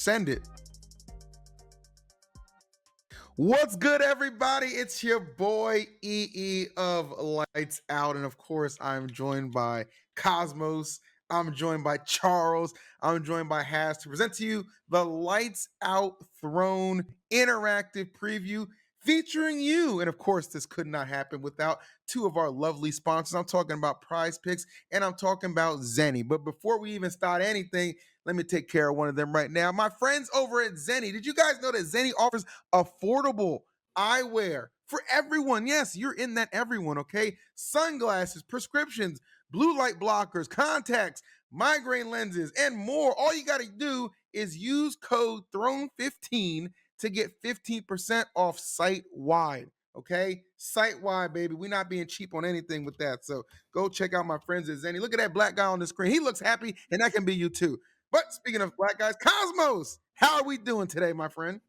Send it. What's good, everybody? It's your boy EE of Lights Out, and of course, I'm joined by Cosmos. I'm joined by Charles. I'm joined by Has to present to you the Lights Out Throne interactive preview featuring you. And of course, this could not happen without two of our lovely sponsors. I'm talking about Prize Picks and I'm talking about Zenni. But before we even start anything, let me take care of one of them right now. My friends over at Zenni. Did you guys know that Zenni offers affordable eyewear for everyone? Yes, you're in that everyone, okay? Sunglasses, prescriptions, blue light blockers, contacts, migraine lenses, and more. All you got to do is use code THRONE15 to get 15% off site-wide. Okay, site-wide, baby. We're not being cheap on anything with that. So go check out my friends at Zenni. Look at that black guy on the screen. He looks happy, and that can be you too. But speaking of black guys, Cosmos, how are we doing today, my friend?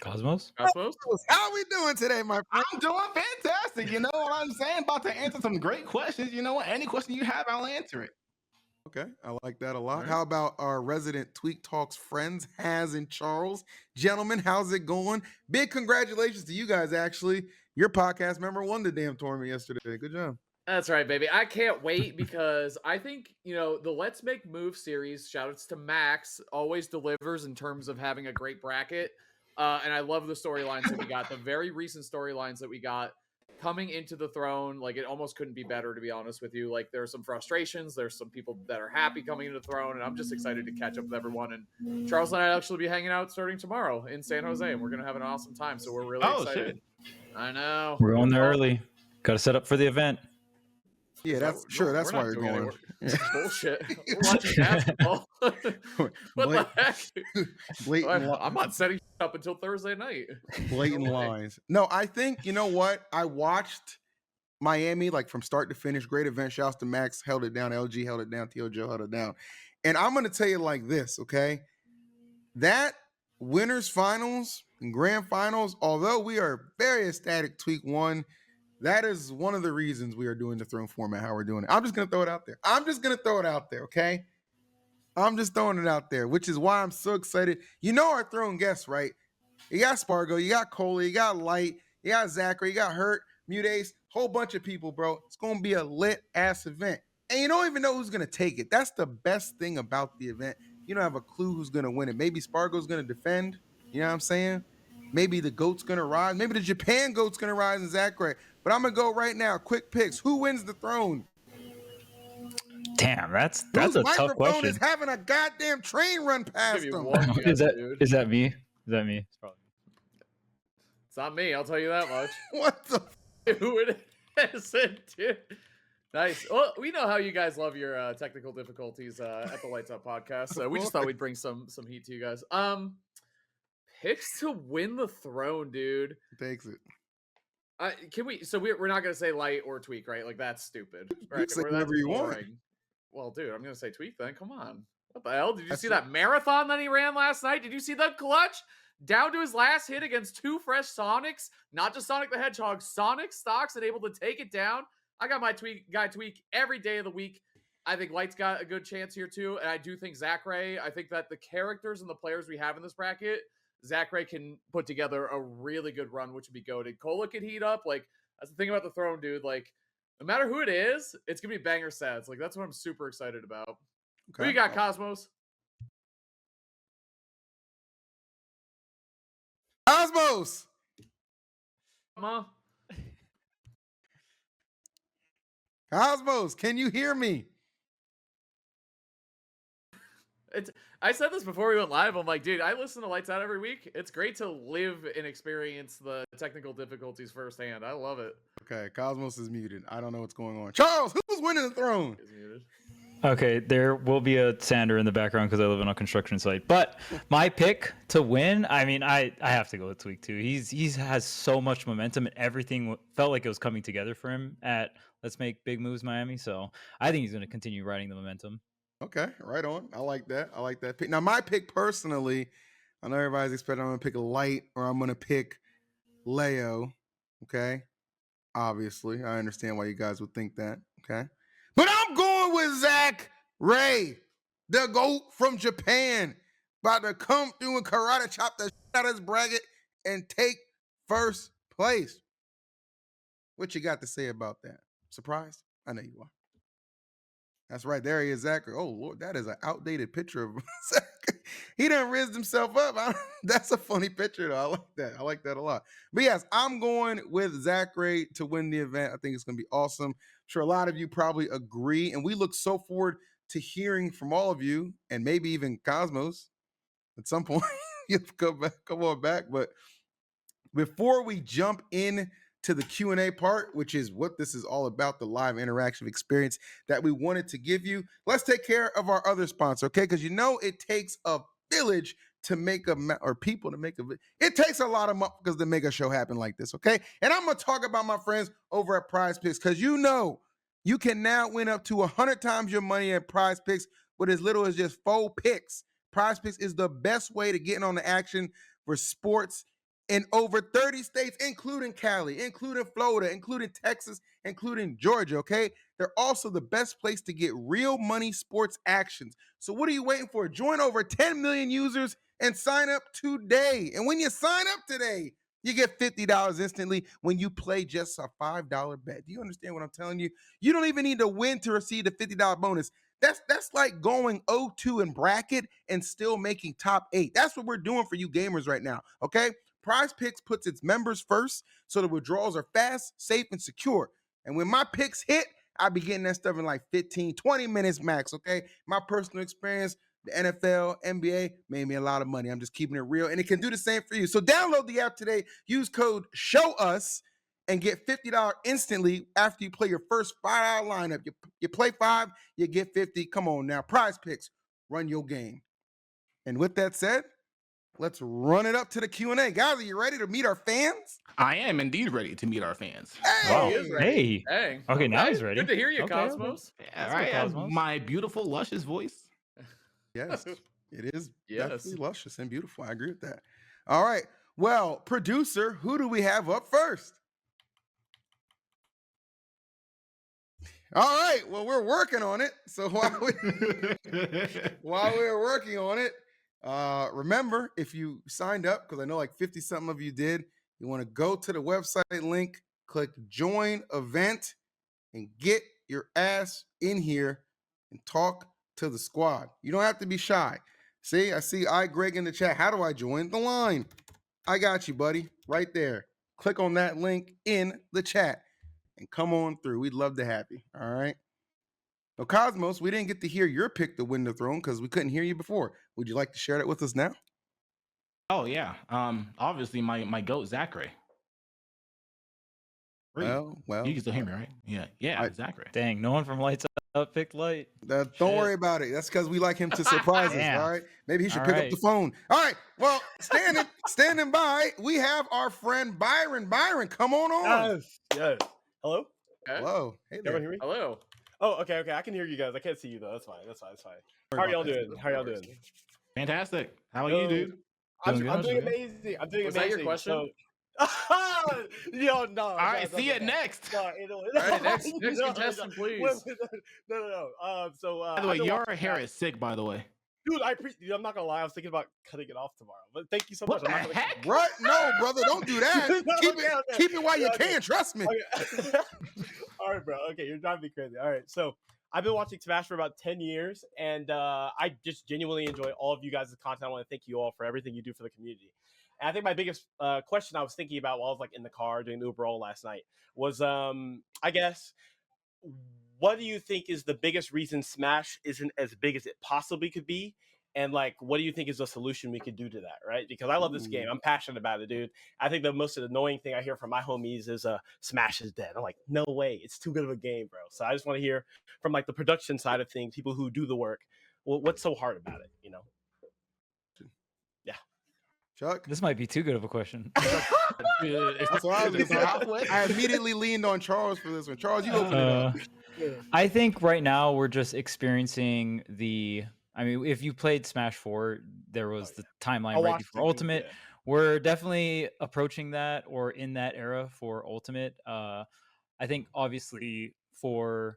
Cosmos, how are we doing today, my friend? I'm doing fantastic. You know what I'm saying? About to answer some great questions. You know what? Any question you have, I'll answer it. Okay, I like that a lot. Right. How about our resident Tweak Talks friends, Has and Charles? Gentlemen, how's it going? Big congratulations to you guys, actually. Your podcast member won the damn tournament yesterday. Good job. That's right, baby. I can't wait because I think, the Let's Make Move series, shoutouts to Max, always delivers in terms of having a great bracket. And I love the storylines that we got, the very recent storylines that we got coming into the throne. Like, it almost couldn't be better, to be honest with you. Like, there's some frustrations. There's some people that are happy coming into the throne. And I'm just excited to catch up with everyone. And Charles and I actually be hanging out starting tomorrow in San Jose. And we're going to have an awesome time. So we're really excited. Shit. I know. we're going there early. Got to set up for the event. Yeah, that's sure. That's why you're going. Bullshit. We're watching basketball. What the heck? I'm not setting up until Thursday night. Blatant lies. No, I think, you know what? I watched Miami like from start to finish. Great event. Shouts to Max, held it down. LG held it down. TOJ held it down. And I'm going to tell you like this, okay? That winners finals and grand finals, although we are very ecstatic Tweak won, that is one of the reasons we are doing the throne format, how we're doing it. I'm just going to throw it out there. Okay? I'm just throwing it out there, which is why I'm so excited. You know our throne guests, right? You got Spargo, you got Coley, you got Light, you got Zachary, you got Hurt, Mutace, whole bunch of people, bro. It's going to be a lit-ass event. And you don't even know who's going to take it. That's the best thing about the event. You don't have a clue who's going to win it. Maybe Spargo's going to defend. You know what I'm saying? Maybe the GOAT's going to rise. Maybe the Japan GOAT's going to rise in Zachary. But I'm going to go right now. Quick picks. Who wins the throne? Damn, that's a tough question. Whose microphone is having a goddamn train run past him? Is that me? Is that me? It's probably me. It's not me, I'll tell you that much. What the? Who it is, dude? Nice. Well, we know how you guys love your technical difficulties at the Lights Out podcast. So we just thought we'd bring some heat to you guys. Picks to win the throne, dude. Takes it. Can we? So we're not gonna say Light or Tweak, right? Like that's stupid. Right? You say whatever you want. Well, dude, I'm gonna say Tweak then. Come on. What the hell? Did you see that marathon that he ran last night? Did you see the clutch down to his last hit against two fresh Sonics? Not just Sonic the Hedgehog, Sonic stocks and able to take it down. I got my Tweak every day of the week. I think Light's got a good chance here too, and I do think Zachary. I think that the characters and the players we have in this bracket, Zachary can put together a really good run, which would be goated. Cola could heat up. Like, that's the thing about the throne, dude. Like, no matter who it is, it's gonna be banger sets. Like, that's what I'm super excited about. Okay. Who you got, Cosmos? Cosmos! Cosmos, can you hear me? I said this before we went live. I'm like, dude, I listen to Lights Out every week. It's great to live and experience the technical difficulties firsthand. I love it. Okay, Cosmos is muted. I don't know what's going on. Charles, who's winning the throne? He's muted. Okay, there will be a sander in the background because I live on a construction site. But my pick to win, I mean, I have to go with Tweak too. He has so much momentum and everything felt like it was coming together for him at Let's Make Big Moves Miami. So I think he's going to continue riding the momentum. Okay, right on. I like that. Pick. Now, my pick personally, I know everybody's expecting I'm going to pick a Light or I'm going to pick Leo. Okay, obviously, I understand why you guys would think that. Okay, but I'm going with Zach Ray. the GOAT from Japan, about to come through and karate chop the shit out of his bracket and take first place. What you got to say about that? Surprised? I know you are. That's right. There he is, Zachary. Oh, Lord, that is an outdated picture of Zachary. He done rizzed himself up. That's a funny picture, though. I like that. I like that a lot. But yes, I'm going with Zachary to win the event. I think it's going to be awesome. I'm sure a lot of you probably agree. And we look so forward to hearing from all of you and maybe even Cosmos at some point. You'll come on back. But before we jump in to the Q&A part, which is what this is all about, the live interactive experience that we wanted to give you, let's take care of our other sponsor, okay? Because you know it takes a village to make or people to make it takes a lot of motherfuckers to make a show happen like this, okay? And I'm going to talk about my friends over at Prize Picks, because you know you can now win up to 100 times your money at Prize Picks with as little as just 4 picks. Prize Picks is the best way to get in on the action for sports in over 30 states, including Cali, including Florida, including Texas, including Georgia, okay? They're also the best place to get real money sports actions. So what are you waiting for? Join over 10 million users and sign up today. And when you sign up today, you get $50 instantly when you play just a $5 bet. Do you understand what I'm telling you? You don't even need to win to receive the $50 bonus. That's like going 0-2 in bracket and still making top 8. That's what we're doing for you gamers right now, okay? Prize Picks puts its members first, so the withdrawals are fast, safe, and secure. And when my picks hit, I be getting that stuff in like 15, 20 minutes max, okay? My personal experience, the NFL, NBA, made me a lot of money. I'm just keeping it real, and it can do the same for you. So download the app today, use code SHOWUS, and get $50 instantly after you play your first $5 lineup. You play 5, you get 50. Come on now. Prize Picks, run your game. And with that said, let's run it up to the Q&A. Guys, are you ready to meet our fans? I am indeed ready to meet our fans. Wow. He is ready. Hey. Dang. Okay, now he's ready. Good to hear you, Okay, Cosmos. okay. Yeah, Let's right. go, Cosmos. My beautiful, luscious voice. Yes, it is Yes. definitely luscious and beautiful. I agree with that. All right. Well, producer, who do we have up first? All right. Well, we're working on it. So while we're working on it, remember, if you signed up, because I know like 50 something of you did, you want to go to the website link, click join event, and get your ass in here and talk to the squad. You don't have to be shy. See, I see Greg in the chat. How do I join the line? I got you, buddy, right there. Click on that link in the chat and come on through. We'd love to have you. All right. Now, Cosmos, we didn't get to hear your pick to win the throne because we couldn't hear you before. Would you like to share that with us now? Oh yeah. Obviously my goat Zachary. Well, You can still hear me, right? Yeah, Zachary. Dang, no one from Lights Out picked Light. Don't Shit. worry about it. That's because we like him to surprise us. Damn. All right. Maybe he should All pick up right. the phone. All right. Well, standing by, we have our friend Byron. Byron, come on on. Yes. Hello? Okay. Hello. Hey Everyone there. hear me? Hello. Oh, okay. I can hear you guys. I can't see you though. That's fine. How are y'all doing? Fantastic. How are you, dude? I'm Doing doing good. amazing. I'm doing Was amazing. that your question? Yo, no. All right, see you next. All right, next contestant, please. No. By the way, your hair is sick, by the way. Dude, I'm not gonna lie. I was thinking about cutting it off tomorrow. But thank you so What much. the I'm not gonna- heck? What? No, brother, don't do that. Keep it Okay. keep it while you Okay. can. Trust me. Okay. All right, bro. Okay, you're driving me crazy. All right, so I've been watching Smash for about 10 years, and I just genuinely enjoy all of you guys' content. I want to thank you all for everything you do for the community. And I think my biggest question I was thinking about while I was like in the car doing the Uber all last night was, I guess, what do you think is the biggest reason Smash isn't as big as it possibly could be? And like, what do you think is a solution we could do to that, right? Because I love this game. I'm passionate about it, dude. I think the most annoying thing I hear from my homies is Smash is dead. I'm like, no way. It's too good of a game, bro. So I just want to hear from like the production side of things, people who do the work. Well, what's so hard about it, you know? Chuck. This might be too good of a question. That's what I was gonna say. I immediately leaned on Charles for this one. Charles, you open it up. I think right now we're just experiencing I mean, if you played Smash 4, there was the timeline right before Ultimate. We're definitely approaching that or in that era for Ultimate. I think obviously for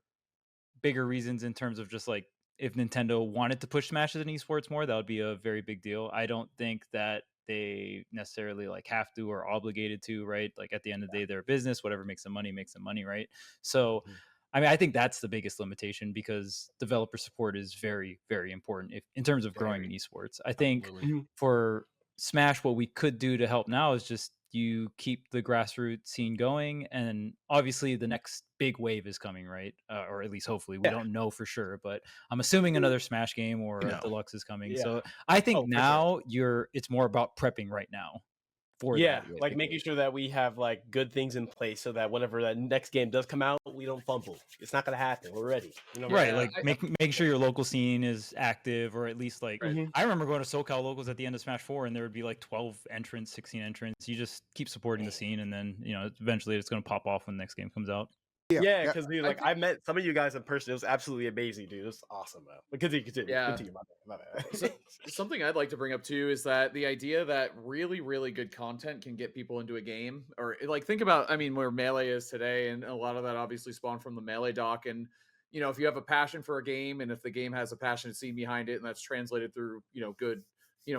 bigger reasons in terms of just like if Nintendo wanted to push Smash as an esports more, that would be a very big deal. I don't think that they necessarily like have to or obligated to, right? Like at the end of the day, they're a business. Whatever makes them money, right? So, I mean, I think that's the biggest limitation because developer support is very, very important in terms of growing in esports. I think for Smash, what we could do to help now is just you keep the grassroots scene going, and obviously the next big wave is coming, right? Or at least hopefully. We don't know for sure, but I'm assuming another Smash game or a deluxe is coming. Yeah. So I think For now it's more about prepping right now for that. like making sure that we have like good things in place so that whenever that next game does come out, we don't fumble. It's not gonna happen. We're ready. You know, Right, like make sure your local scene is active, or at least like Right. I remember going to SoCal locals at the end of Smash 4, and there would be like 12 entrants, 16 entrants. You just keep supporting the scene, and then eventually it's going to pop off when the next game comes out. Yeah, because dude, like I met some of you guys in person. It was absolutely amazing, dude. It was awesome, man. But continue. Yeah. Continue. My bad. Something I'd like to bring up too is that the idea that really, really good content can get people into a game, or like think about, I mean, where Melee is today, and a lot of that obviously spawned from the Melee doc. And if you have a passion for a game, and if the game has a passionate scene behind it, and that's translated through good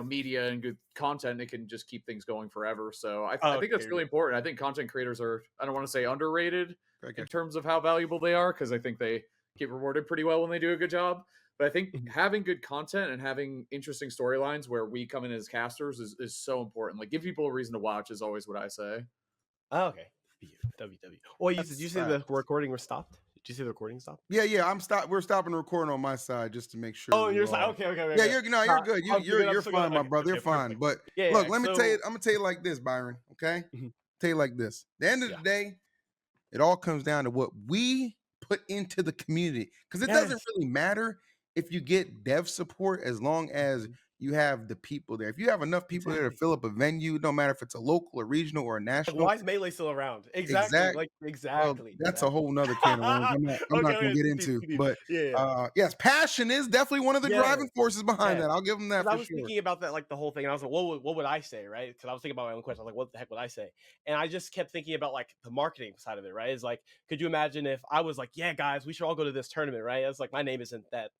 media and good content, it can just keep things going forever. So I think that's really important. I think content creators are, I don't want to say underrated in terms of how valuable they are, because I think they get rewarded pretty well when they do a good job. But I think having good content and having interesting storylines where we come in as casters is so important. Like, give people a reason to watch is always what I say. Oh, okay. WW. Well, did you say the recording was stopped? Did you say the recording stopped? Yeah. We're stopping the recording on my side just to make sure. Oh, you're okay. Yeah, you're good. You're fine, my brother. You're fine. But look, let me tell you. I'm gonna tell you like this, Byron. Okay, tell you like this. At the end of the day, it all comes down to what we put into the community, because it doesn't really matter if you get dev support as long as you have the people there. If you have enough people there to fill up a venue, it don't matter if it's a local, a regional, or a national. Why is Melee still around? Exactly. Well, that's a whole nother can of worms. I'm not gonna get into. But yes, passion is definitely one of the driving forces behind that. I'll give them that. I was thinking about that, like the whole thing, and I was like, what would I say, right? Because I was thinking about my own question. I was like, what the heck would I say? And I just kept thinking about like the marketing side of it, right? It's like, could you imagine if I was like, yeah, guys, we should all go to this tournament, right? It's like my name isn't that,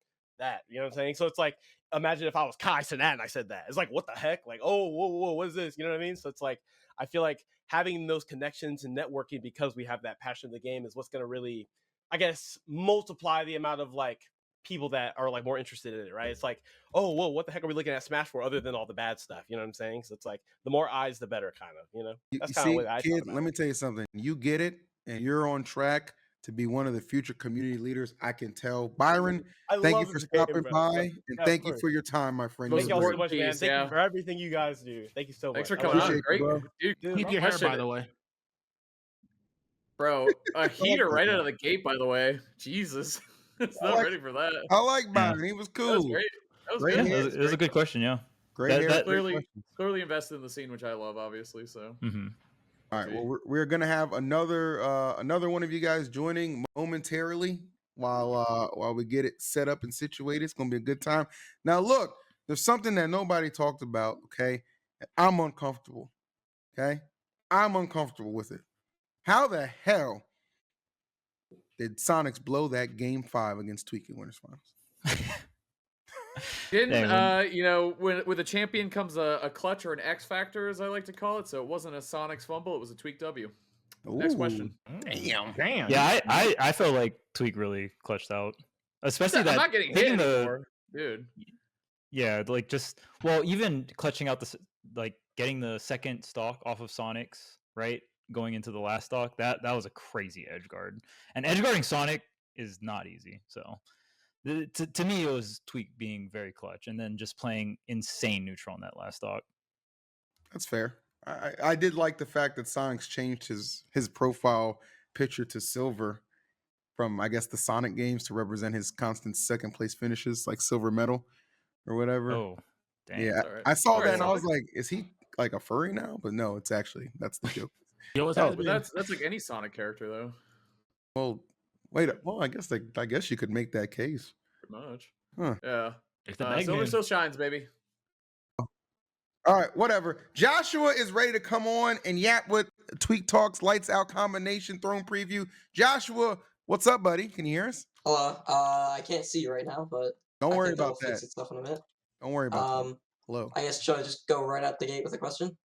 you know what I'm saying? So it's like, imagine if I was Kai Cenat and I said that. It's like, what the heck? Like, oh, whoa, what is this? You know what I mean? So it's like, I feel like having those connections and networking because we have that passion in the game is what's going to really, I guess, multiply the amount of like people that are like more interested in it, right? It's like, oh, whoa, what the heck are we looking at Smash for other than all the bad stuff? You know what I'm saying? So it's like, the more eyes, the better, kind of, That's kind of what I kid, let me tell you something. You get it, and you're on track to be one of the future community leaders. I can tell. Byron, thank you for stopping by, and thank you for your time, my friend. Thank you all so much, man. Thank you for everything you guys do. Thank you so much. Thanks for coming on. Great. Dude, keep your hair, by the way. Bro, a heater right out of the gate, by the way. Jesus. It's not ready for that. I like Byron. He was cool. That was great. That was good. It was a good question, yeah. Great hair. Clearly invested in the scene, which I love, obviously. So. All right. Well, we're gonna have another one of you guys joining momentarily while we get it set up and situated. It's gonna be a good time. Now, look, there's something that nobody talked about. Okay, I'm uncomfortable. Okay, I'm uncomfortable with it. How the hell did Sonics blow that Game 5 against Tweaking Winners Finals? Didn't with a champion comes a clutch or an X factor, as I like to call it. So it wasn't a Sonics fumble; it was a Tweak W. Next question. Damn. Yeah, I felt like Tweak really clutched out, especially that. I'm not getting hit anymore, dude. Yeah, like even clutching out getting the second stock off of Sonic's, right, going into the last stock. That was a crazy edge guard, and edge guarding Sonic is not easy. So. To me, it was Tweak being very clutch, and then just playing insane neutral in that last stock. That's fair. I did like the fact that Sonics changed his profile picture to silver from, I guess, the Sonic games to represent his constant second place finishes, like silver medal or whatever. Oh, dang. Yeah, I saw that and I was like, is he like a furry now? But no, that's the joke. That's like any Sonic character, though. Well. I guess you could make that case. Pretty much. Huh. Yeah. Silver still shines, baby. All right, whatever. Joshua is ready to come on and yap with Tweak Talks Lights Out Combination Throne Preview. Joshua, what's up, buddy? Can you hear us? Hello. I can't see you right now, but Don't I worry think that'll about fix that. itself in a minute. Don't worry about that. Um, Hello. I guess should I just go right out the gate with a question?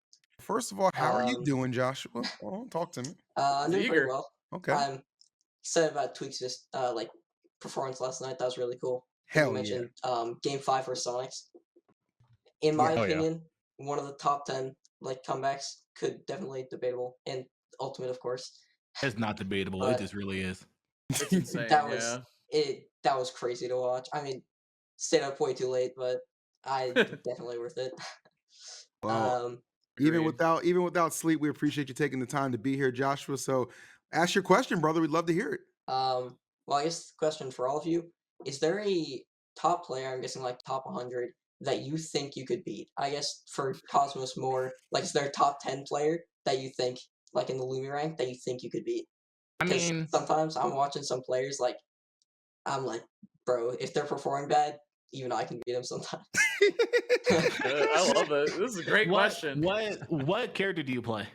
First of all, how are you Um, doing, Joshua? Oh, talk to me. I'm He's doing pretty eager. well. Okay. I'm excited about Tweak's just like performance last night. That was really cool. Hell You yeah. mentioned Game 5 for Sonics. In my Yeah. Oh, yeah. opinion, one of the top 10 like comebacks, could definitely debatable, and ultimate of course. It's not debatable. But- It just really is. It's insane. That was yeah. that was crazy to watch. I mean, stayed up way too late, but definitely worth it. Well, even without sleep, we appreciate you taking the time to be here, Joshua. So ask your question, brother. We'd love to hear it. Well, I guess the question for all of you, is there a top player, I'm guessing like top 100, that you think you could beat? I guess for Cosmos more, like is there a top 10 player that you think, like in the Lumi rank, that you think you could beat? I 'Cause mean, sometimes I'm watching some players, like, I'm like, bro, if they're performing bad, even I can beat them sometimes. I love it. This is a great question. What character do you play?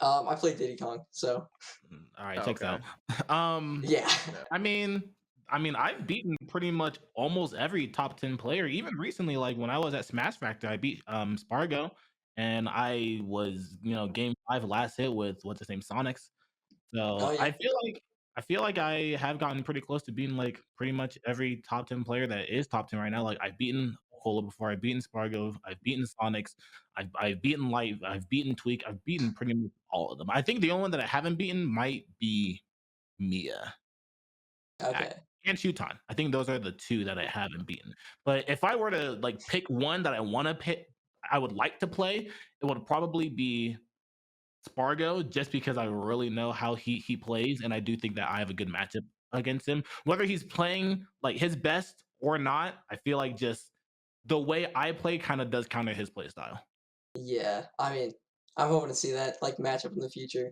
I played Diddy Kong, so All right, Oh, checks okay. out. yeah. I mean, I've beaten pretty much almost every top 10 player. Even recently, like when I was at Smash Factor, I beat Spargo, and I was game 5 last hit with what's his name, Sonics. So Oh, yeah. I feel like I have gotten pretty close to beating like pretty much every top 10 player that is top 10 right now. Like I've beaten Cola before, I've beaten Spargo, I've beaten Sonics, I've beaten Light, I've beaten Tweak, I've beaten pretty much all of them. I think the only one that I haven't beaten might be Mia Okay. and Shuton. I think those are the two that I haven't beaten. But if I were to like pick one that I want to pick, I would like to play, it would probably be Spargo, just because I really know how he plays, and I do think that I have a good matchup against him. Whether he's playing like his best or not, I feel like just the way I play kind of does counter his play style. Yeah. I mean, I'm hoping to see that like matchup in the future.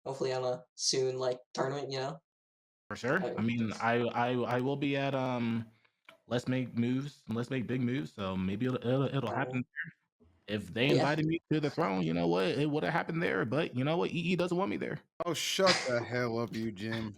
Hopefully on a soon like tournament, For sure. I mean, I will be at Let's Make Moves, Let's Make Big Moves, so maybe it'll happen there. If they Yeah. invited me to the throne, you know what? It would have happened there, but you know what? EE doesn't want me there. Oh, shut the hell up, you Jim.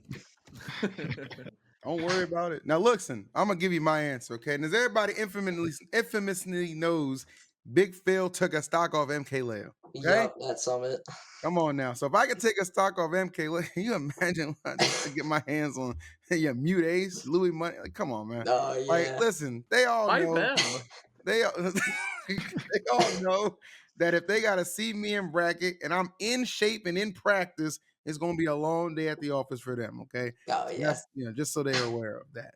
Don't worry about it. Now, listen, I'm gonna give you my answer, okay? And as everybody infamously knows, Big Phil took a stock off MK Leo. Okay, Yup, that summit. come on now. So if I could take a stock off MK Leo, you imagine just to get my hands on Mute Ace, Louis Money. Like, come on, man. Oh yeah. Like, listen, they all Why know. them? They all know that if they gotta see me in bracket and I'm in shape and in practice, it's gonna be a long day at the office for them. Okay, Oh yeah. that's just so they're aware of that.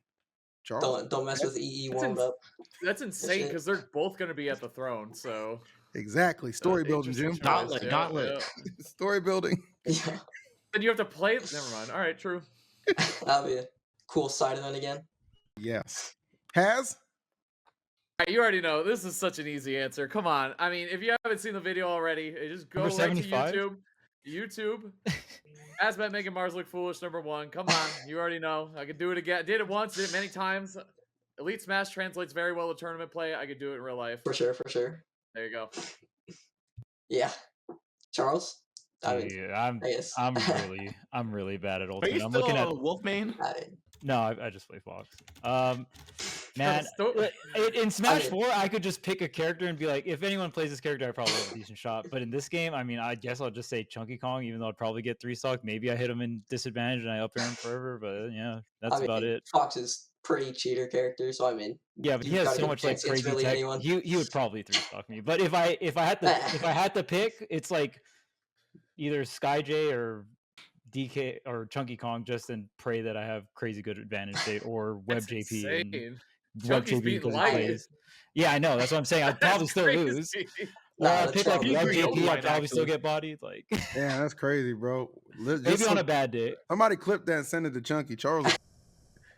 Charles, Don't mess with EE That's warmed up. That's insane it. because they're both going to be at the throne. So exactly. Story building, Jim. interesting choice. Gauntlet. Story building. Yeah. Then you have to play. Never mind. All right, true. That'll be a cool side event again. Yes. Has All right, you already know this is such an easy answer. Come on. I mean, if you haven't seen the video already, just go Number right 75? to YouTube. Asbat making Mars look foolish. #1. Come on, you already know. I could do it again. Did it once. Did it many times. Elite Smash translates very well to tournament play. I could do it in real life. For sure, for sure. There you go. Yeah. Charles? I mean, Yeah, I guess. I'm really bad at Are you ultimate. I'm still looking at a Wolfman? no, I just play Fox. Man, Sto- in Smash mean- 4, I could just pick a character and be like, if anyone plays this character, I probably have a decent shot. But in this game, I mean, I guess I'll just say Chunky Kong, even though I'd probably get 3-stock. Maybe I hit him in disadvantage and I up air him forever. But yeah, that's about it. Fox is pretty cheater character, so I mean, Yeah, but he you've has got a so good much like chance against crazy really tech. anyone. He would probably 3-stock me. But if I had to pick, it's like either SkyJ or DK or Chunky Kong, just and pray that I have crazy good advantage state or Web That's JP. And insane. Web Chunky's JP beating because he Light. plays. Yeah, I know. That's what I'm saying. I'd probably That's still crazy. lose. Nah, Or I that's pick like probably Web pretty JP, good, I'd probably still actually. get bodied. Like damn, that's crazy, bro. maybe on a bad day. Somebody clip that and send it to Chunky. Charles.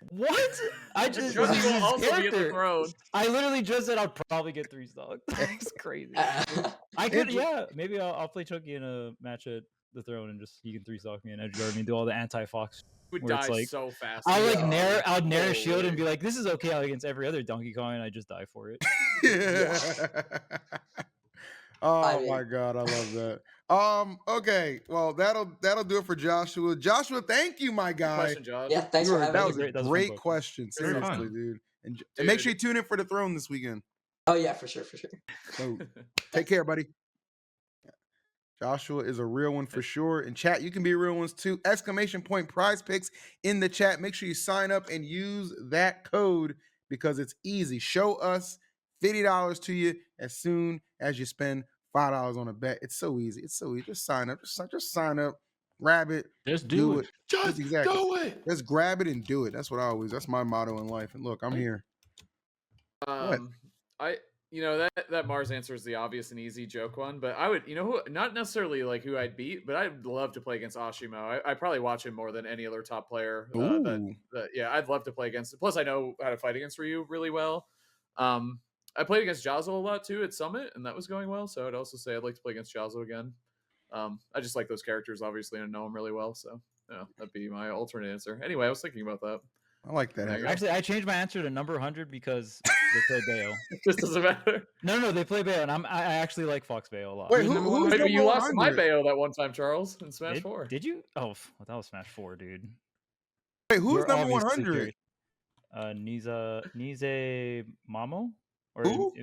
What? I just Chunky this is will his also be at the character. throne. I literally just said I'd probably get 3-stock. That's crazy. I could, yeah. Maybe I'll play Chunky in a match at the throne and just he can 3-stock me and edge guard me and do all the anti-Fox. Would Where it's die like- so fast. I'll like Yeah. nair a shield and Holy. be like, this is okay against every other Donkey Kong, and I just die for it. Oh I mean- my god, I love that. Okay, well that'll do it for Joshua. Joshua, thank you, my guy. Question, Josh. yeah, thanks You for were- having that me. was a That was a fun great question. question. Very Seriously, fun. dude. And make sure you tune in for the throne this weekend. Oh yeah, for sure. So take care, buddy. Joshua is a real one for sure. In chat, you can be real ones too. Exclamation point prize picks in the chat. Make sure you sign up and use that code because it's easy. Show us $50 to you as soon as you spend $5 on a bet. It's so easy. It's so easy. Just sign up. Just sign up. Grab it. Just do it. Just do it. Just grab it and do it. That's my motto in life. And look, I'm here. That Mars answer is the obvious and easy joke one, but I would, not necessarily like who I'd beat, but I'd love to play against Ashimo. I probably watch him more than any other top player. I'd love to play against. Plus, I know how to fight against Ryu really well. I played against Jazzo a lot too at Summit, and that was going well. So I'd also say I'd like to play against Jazzo again. I just like those characters, obviously, and know them really well. So that'd be my alternate answer. Anyway, I was thinking about that. I like that. Actually, I changed my answer to number 100 because they play Bayo. This doesn't matter. No, they play Bayo, and I actually like Fox Bayo a lot. Wait, who's Maybe you lost 100? my Bayo that one time, Charles, in Smash 4. Did you? Oh, that was Smash 4, dude. Wait, who's You're number obviously 100? Nize Mamo? Or Who?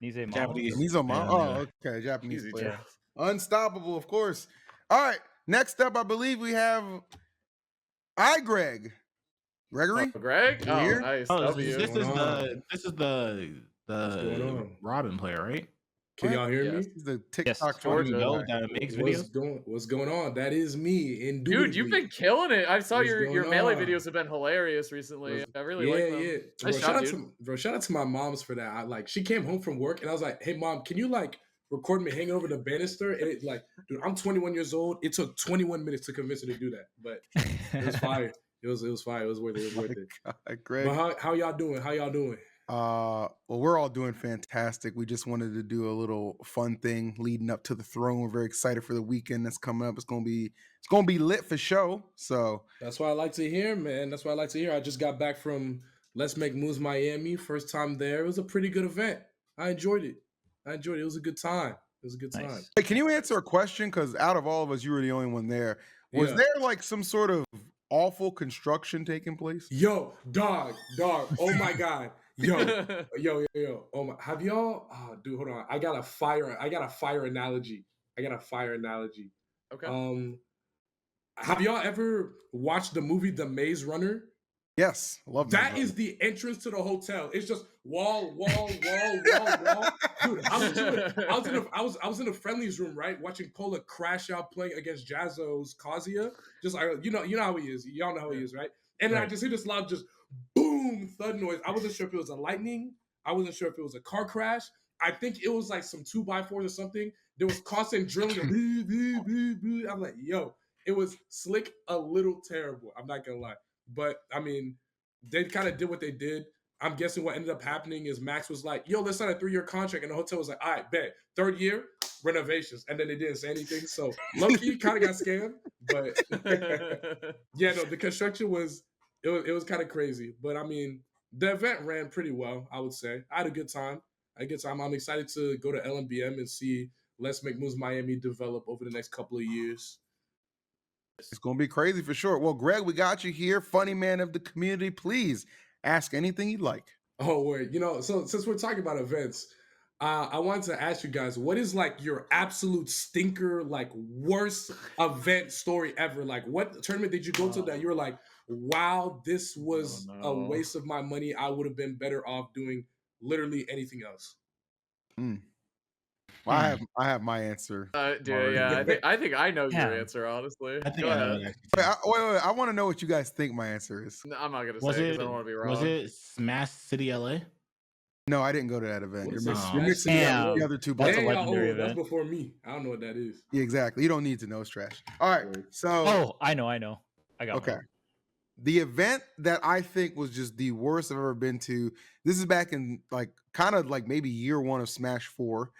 Nize Mamo? Japanese. Nizo Mama. Yeah. Oh, okay. Japanese Easy, player. Charles. Unstoppable, of course. All right. Next up, I believe we have Gregory. Oh, Greg? Oh, Here? nice. Oh, W. this is the Robin player, right? Can y'all hear me? He's the TikTok Georgia. Georgia. Yo, that makes videos. What's going on? That is me. Dude, you've been killing it. I saw What's your going Melee on? videos have been hilarious recently. I really yeah, like them. yeah. Nice job, dude. Shout out to my moms for that. She came home from work and I was like, hey mom, can you record me hanging over the banister? And dude, I'm 21 years old. It took 21 minutes to convince her to do that, but it was fire. It was fire. It was worth it. It was worth it. God, Greg. But how y'all doing? Well, we're all doing fantastic. We just wanted to do a little fun thing leading up to the throne. We're very excited for the weekend that's coming up. It's gonna be lit for show. So That's what I like to hear, man. That's what I like to hear. I just got back from Let's Make Moves Miami. First time there. It was a pretty good event. I enjoyed it. It was a good time. Nice. hey, can you answer a question? Because out of all of us, you were the only one there. Was Yeah. there some sort of awful construction taking place? Yo, dog. Oh my God. Yo. Oh my. Have y'all? Oh, dude, hold on. I got a fire analogy. Okay. Have y'all ever watched the movie The Maze Runner? Yes, I love That is the entrance to the hotel. It's just wall. Dude, I was in the friendlies room, right, watching Pola crash out playing against Jazzo's Kazuya. Just you know how he is. Y'all know how he is, right? And then I just hear this loud, just boom, thud noise. I wasn't sure if it was a lightning. I wasn't sure if it was a car crash. I think it was some 2x4s or something. There was constant drilling. I'm like, yo, it was slick, a little terrible. I'm not gonna lie. But I mean, they kind of did what they did. I'm guessing what ended up happening is Max was like, yo, let's sign a 3-year contract. And the hotel was like, all right, bet. 3rd year, renovations. And then they didn't say anything. So low-key kind of got scammed. But yeah, no, the construction was kind of crazy. But I mean, the event ran pretty well, I would say. I had a good time. I'm excited to go to LMBM and see Let's Make Moves Miami develop over the next couple of years. It's gonna be crazy for sure. Well, Greg, we got you here, funny man of the community. Please ask anything you'd like. Oh, wait. So since we're talking about events, I wanted to ask you guys, what is your absolute stinker, worst event story ever? What tournament did you go to that you were like, wow, this was a waste of my money. I would have been better off doing literally anything else. Well, I have my answer. Dude, yeah, I think I know your answer, honestly. I think Go I know ahead. that. Wait. I want to know what you guys think my answer is. No, I'm not gonna Was say because it? I don't want to be wrong. Was it Smash City LA? No, I didn't go to that event. What You're is mixing, this? you're mixing Damn. the other two. That's a buckets. legendary That's event. before me. I don't know what that is. Yeah, exactly. You don't need to know. It's trash. All right. So Oh, I know. I got okay. one. The event that I think was just the worst I've ever been to. This is back in maybe year 1 of Smash 4.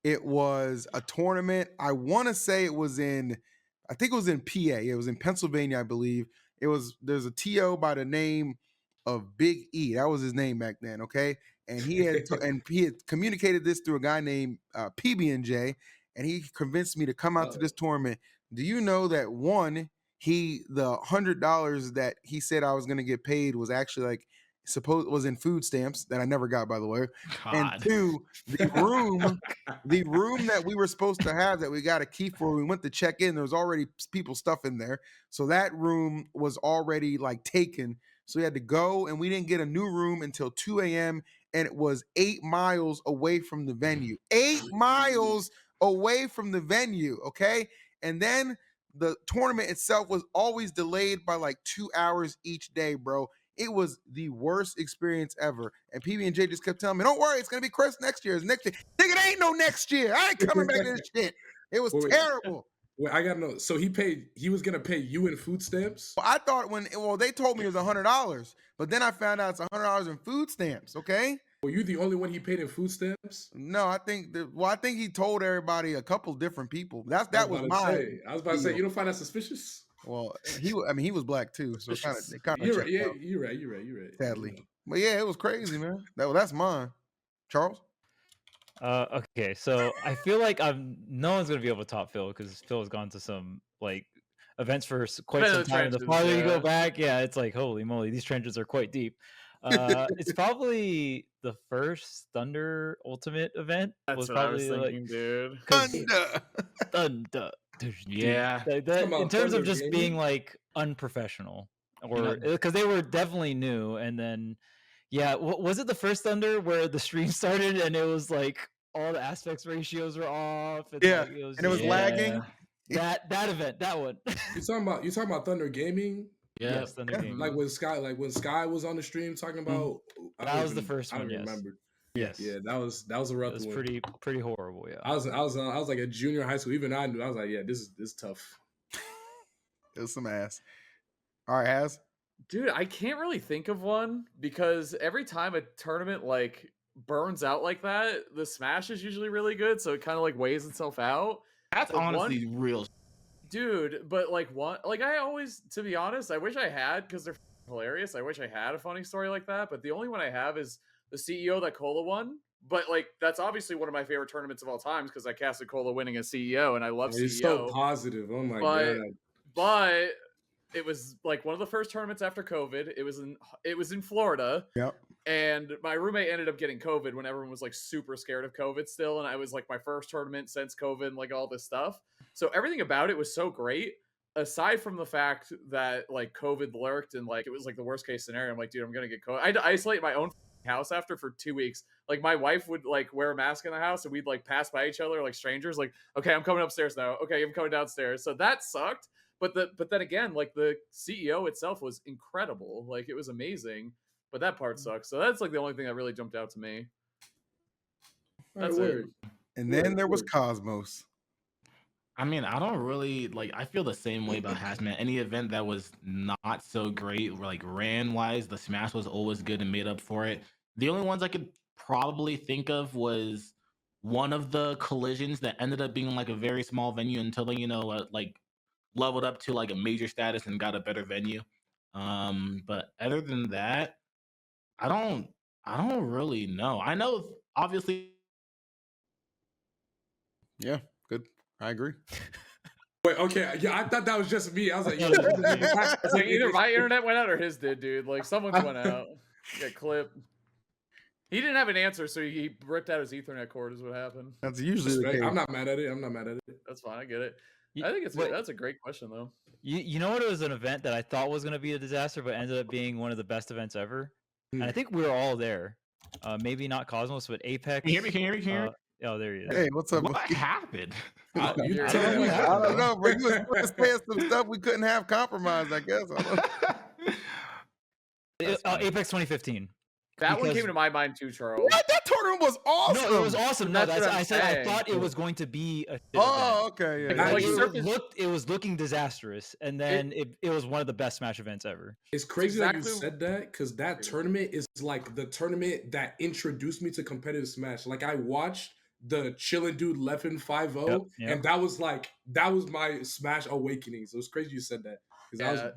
It was a tournament. I want to say it was in PA. It was in Pennsylvania, I believe. There's a TO by the name of Big E. That was his name back then. Okay. And he had communicated this through a guy named PB&J, and he convinced me to come out to this tournament. Do you know that the $100 that he said I was going to get paid was actually was in food stamps that I never got, by the way. And God. 2, the room that we were supposed to have that we got a key for, we went to check in. There was already people stuff in there, so that room was already like taken. So we had to go, and we didn't get a new room until 2 a.m. And it was 8 miles away from the venue. 8 miles away from the venue. Okay, and then the tournament itself was always delayed by like 2 hours each day, bro. It was the worst experience ever. And PB&J just kept telling me, don't worry, it's going to be Chris next year. It's next year. Nigga, it ain't no next year. I ain't coming back to this shit. It was Wait. terrible. Wait, I gotta know. So he was gonna pay you in food stamps? Well, I thought they told me it was $100, but then I found out it's $100 in food stamps, okay? Were you the only one he paid in food stamps? No, I think he told everybody, a couple different people. That was mine. I was about to say, you don't find that suspicious? Well, he was black too, so it kind of You're right. Yeah, you're right. Sadly. But yeah, it was crazy, man. That's mine. Charles? Okay, so I feel like no one's gonna be able to top Phil because Phil has gone to some like events for quite Been in some the time. And the trenches, farther you go yeah. back, yeah, it's like holy moly, these trenches are quite deep. It's probably the first Thunder Ultimate event. That's what I was thinking, dude. Thunder. Yeah. Like Talking that, about in terms Thunder of just Gaming? being like unprofessional, or know- because they were definitely new, and then yeah, was it the first Thunder where the stream started and it was like all the aspects ratios were off? And Yeah, like, it was and it was just- lagging. That event, that one. You talking about Thunder Gaming? Yeah. Yes, Thunder Yeah, Gaming. Like when Sky was on the stream talking about That was the first I don't one, yes. remember. Yes. Yeah, that was a rough It was one. pretty horrible. Yeah. I was like a junior in high school. Even I knew. I was like, yeah, this is tough. It was some ass. All right, Haz. Dude, I can't really think of one because every time a tournament like burns out like that, the Smash is usually really good, so it kind of like weighs itself out. That's The honestly real. Dude, but like I always, to be honest, I wish I had, because they're hilarious. I wish I had a funny story like that, but the only one I have is the CEO that Cola won. But like that's obviously one of my favorite tournaments of all times because I casted Cola winning as CEO and I love CEO. It's so positive. Oh my god. But it was like one of the first tournaments after COVID. It was in Florida. Yep. And my roommate ended up getting COVID when everyone was like super scared of COVID still. And I was like my first tournament since COVID and like all this stuff. So everything about it was so great. Aside from the fact that like COVID lurked and like it was like the worst case scenario. I'm like, dude, I'm going to get COVID. I had to isolate my own house after for 2 weeks. Like my wife would like wear a mask in the house and we'd like pass by each other like strangers. Like, okay, I'm coming upstairs now. Okay, I'm coming downstairs. So that sucked. But then again, like the CEO itself was incredible. Like it was amazing. But that part sucks. So that's like the only thing that really jumped out to me. That's it. And then there was Cosmos. I mean, I don't really like. I feel the same way about Hazmat. Any event that was not so great, like ran wise, the Smash was always good and made up for it. The only ones I could probably think of was one of the collisions that ended up being like a very small venue until they, like leveled up to like a major status and got a better venue. But other than that, I don't really know. I know obviously. Yeah, good. I agree. Wait, okay, yeah, I thought that was just me. I was like, yo, It's like either my internet went out or his did, dude. Like someone's went out. Got clipped. He didn't have an answer, so he ripped out his Ethernet cord. Is what happened. That's usually the case. I'm not mad at it. That's fine. I get it. You- I think wait, that's a great question though. you know what? It was an event that I thought was going to be a disaster, but ended up being one of the best events ever. And I think we were all there. Maybe not Cosmos, but Apex. Can you hear me? Oh, there he is. Hey, what's up? What happened? You You're- tell me. I don't know, bro. You was saying some stuff we couldn't have compromised, I guess. I don't know. Apex 2015. That one Because- came to my mind too, Charles. What? That tournament was awesome. No, it was awesome. No, That's what I I'm said I saying. thought it was going to be a shit Oh, okay. event. Yeah. Like, yeah. Surface- It was looking disastrous, and then it was one of the best Smash events ever. It's crazy that you exactly- said that because that tournament is like the tournament that introduced me to competitive Smash. Like I watched the Chillin' Dude Leffen 5-0, Yep. and that was my Smash awakening. So it's crazy you said that because that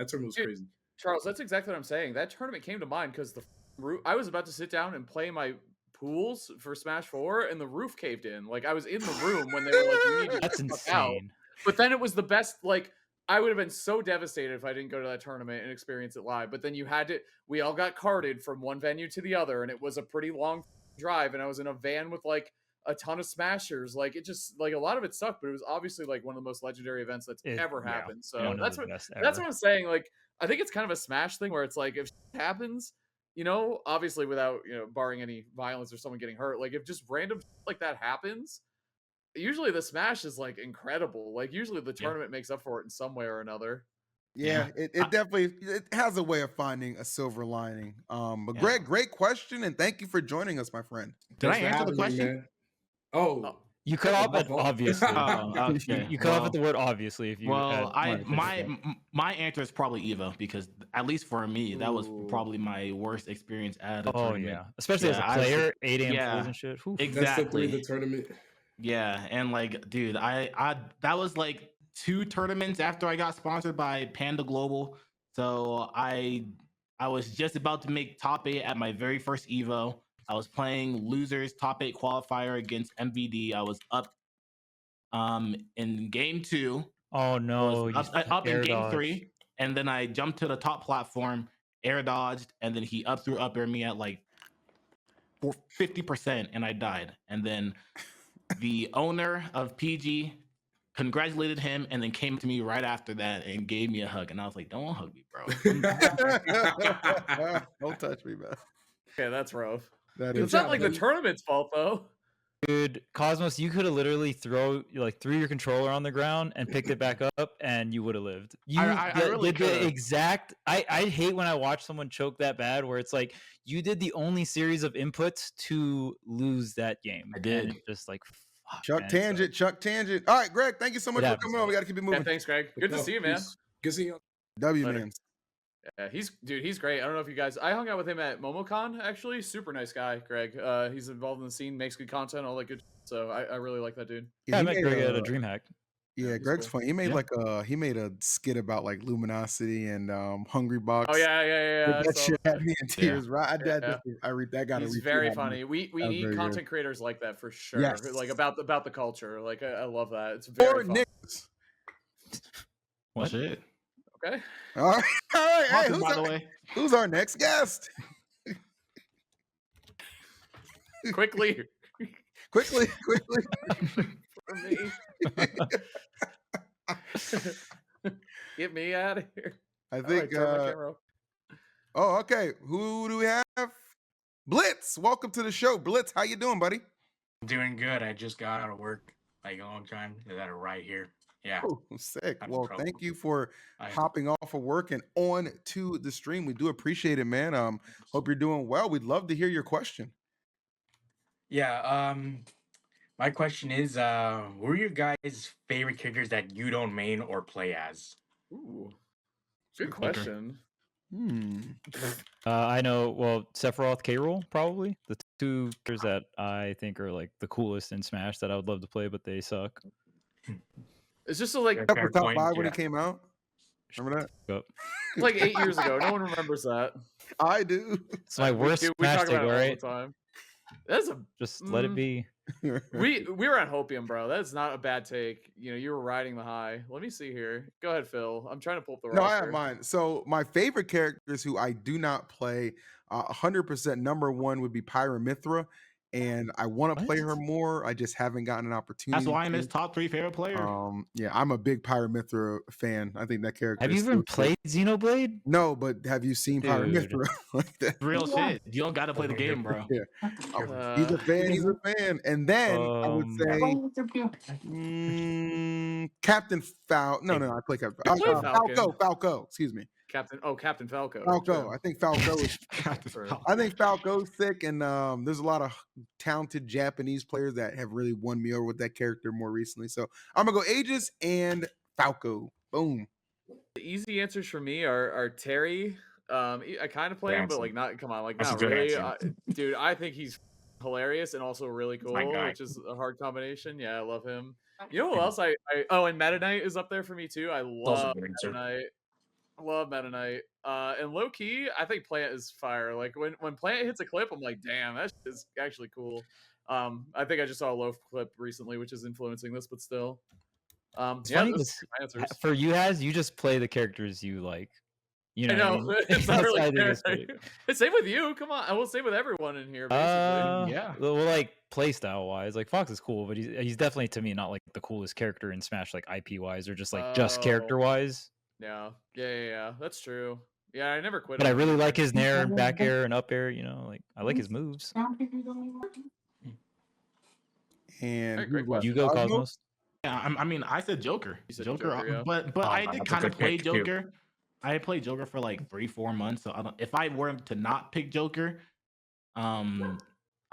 tournament was Dude, crazy. Charles, that's exactly what I'm saying. That tournament came to mind because I was about to sit down and play my pools for Smash 4, and the roof caved in. Like I was in the room when they were like, "You need to That's get the fuck out." insane. But then it was the best. Like I would have been so devastated if I didn't go to that tournament and experience it live. But then we all got carted from one venue to the other, and it was a pretty long drive. And I was in a van with like a ton of smashers. Like it just like a lot of it sucked, but it was obviously like one of the most legendary events that's ever happened. So one of that's the what best that's ever. what I'm saying. Like I think it's kind of a Smash thing where it's like if shit happens, obviously without barring any violence or someone getting hurt, like if just random shit like that happens. Usually the Smash is like incredible. Like usually the tournament makes up for it in some way or another. Yeah, it definitely it has a way of finding a silver lining. But Greg, great question, and thank you for joining us, my friend. Did I Thanks for answer the having me, question? man. Oh, You cut off my at fault. obviously. Oh, okay. You cut off at the word obviously. If you Well, had my answer is probably Evo because at least for me, that was Ooh. probably my worst experience at a oh tournament. yeah, especially as a Yeah, player, 8 a.m. yeah, pools and shit. Oof. That's exactly. the tournament. Yeah, and like, dude, I that was like 2 tournaments after I got sponsored by Panda Global. So I was just about to make top 8 at my very first Evo. I was playing losers top 8 qualifier against MVD. I was up in game 2. Oh no, you Up in air game dodge. 3, and then I jumped to the top platform, air dodged, and then he up air me at like 50%, and I died. And then the owner of PG congratulated him, and then came to me right after that and gave me a hug. And I was like, "Don't hug me, bro." Don't touch me, man. Okay, that's rough. That It's is not like the tournament's fault though. Dude, Cosmos, you could have literally threw your controller on the ground and picked it back up, and you would have lived. You I really did the could've. exact. I hate when I watch someone choke that bad, where it's like you did the only series of inputs to lose that game. I did. And it's just like fuck, Chuck man, Tangent, Chuck Tangent. All right, Greg, thank you so much for happens, coming on. We got to keep it Yeah, moving. thanks, Greg. Good to see you, man. Good seeing you. W Later. man. Yeah, he's great. I don't know if you guys. I hung out with him at MomoCon. Actually, super nice guy, Greg. He's involved in the scene, makes good content, all that good. So I really like that dude. Yeah, I he met made Greg at a- a DreamHack. Yeah, he's Greg's cool. funny. He made Yeah. he made a skit about like Luminosity and Hungry Box. Oh yeah. I That saw shit that. had me in tears, right? Yeah. I read that. Got He's very funny. We That was need very good. content creators like that for sure. Yes. Like about the culture. Like I love that. It's very Or fun. Nicholas. Well, shit. Okay. All right, all right. Hey, Awesome, by the way. who's our next guest? Quickly Quickly. for me. Get me out of here. I All think. right, turn my camera off. Oh, okay. Who do we have? Blitz. Welcome to the show, Blitz. How you doing, buddy? Doing good. I just got out of work like a long time. That are right here. Yeah. Oh, sick. I'm Well, pro. thank you for I- hopping off of work and on to the stream. We do appreciate it, man. Hope you're doing well. We'd love to hear your question. Yeah. My question is, who are your guys' favorite characters that you don't main or play as? Ooh. Good Quicker. question. I know. Well, Sephiroth, K-Rool, probably the 2 characters that I think are like the coolest in Smash that I would love to play, but they suck. It's just so like Fair Except for top point, 5 when yeah. he came out. Remember that? But it's like 8 years ago. No one remembers that. I do. it's my worst we Smash talk take, about it all alright? the time. That's a Just let it Mm. be. we were at Hopium, bro. That's not a bad take. You were riding the high. Let me see here. Go ahead, Phil. I'm trying to pull up the No, I roster. have mine. So my favorite characters who I do not play, 100% number 1 would be Pyramithra, and I want to play her What? more. I just haven't gotten an opportunity. That's why I'm to. his top 3 favorite player. Yeah, I'm a big Pyramithra fan. I think that character. Have you is even so sick. played Xenoblade? No, but have you seen Dude. Pyramithra? Like that? Real shit. You don't gotta play the game, bro. Yeah. He's a fan. He's a fan. And then I would say Captain Fal. No, I play Captain You played Falcon. Falco. Excuse me, Captain Falco. Falco. I think Falco. Sure. I think Falco's sick, and there's a lot of talented Japanese players that have really won me over with that character more recently. So I'm gonna go Aegis and Falco. Boom. The easy answers for me are Terry. I kind of play him, but answer. like not. Come on, like That's a not good really. answer. Dude, I think he's hilarious and also really cool, my guy. which is a hard combination. Yeah, I love him. You know who else I and Meta Knight is up there for me too. I Also love good answer. Meta Knight. I love Meta Knight. And low key, I think Plant is fire. Like when Plant hits a clip, I'm like, damn, that shit is actually cool. I think I just saw a low clip recently, which is influencing this, but still. It's Yeah, funny those 'cause are my answers. for you, Has, you just play the characters you like. You know I what I know. mean? It's not That's really why I think fair. it's pretty. Same with you. Come on. I will say with everyone in here, basically. Yeah. Well, like play style wise, like Fox is cool, but he's definitely to me not like the coolest character in Smash, like IP wise, or just like just character Oh, wise. yeah. That's true. Yeah, I never quit But I on him really either. like his nair and back air and up air. You know, like I like his moves. And Alright, great who's left? You go, Cosmos. Yeah, I mean, I said Joker. You said Joker, Joker, yeah. but Oh, I wow, did that's a kind of good play pick, too. Joker. I played Joker for like 3-4 months. So if I were to not pick Joker, I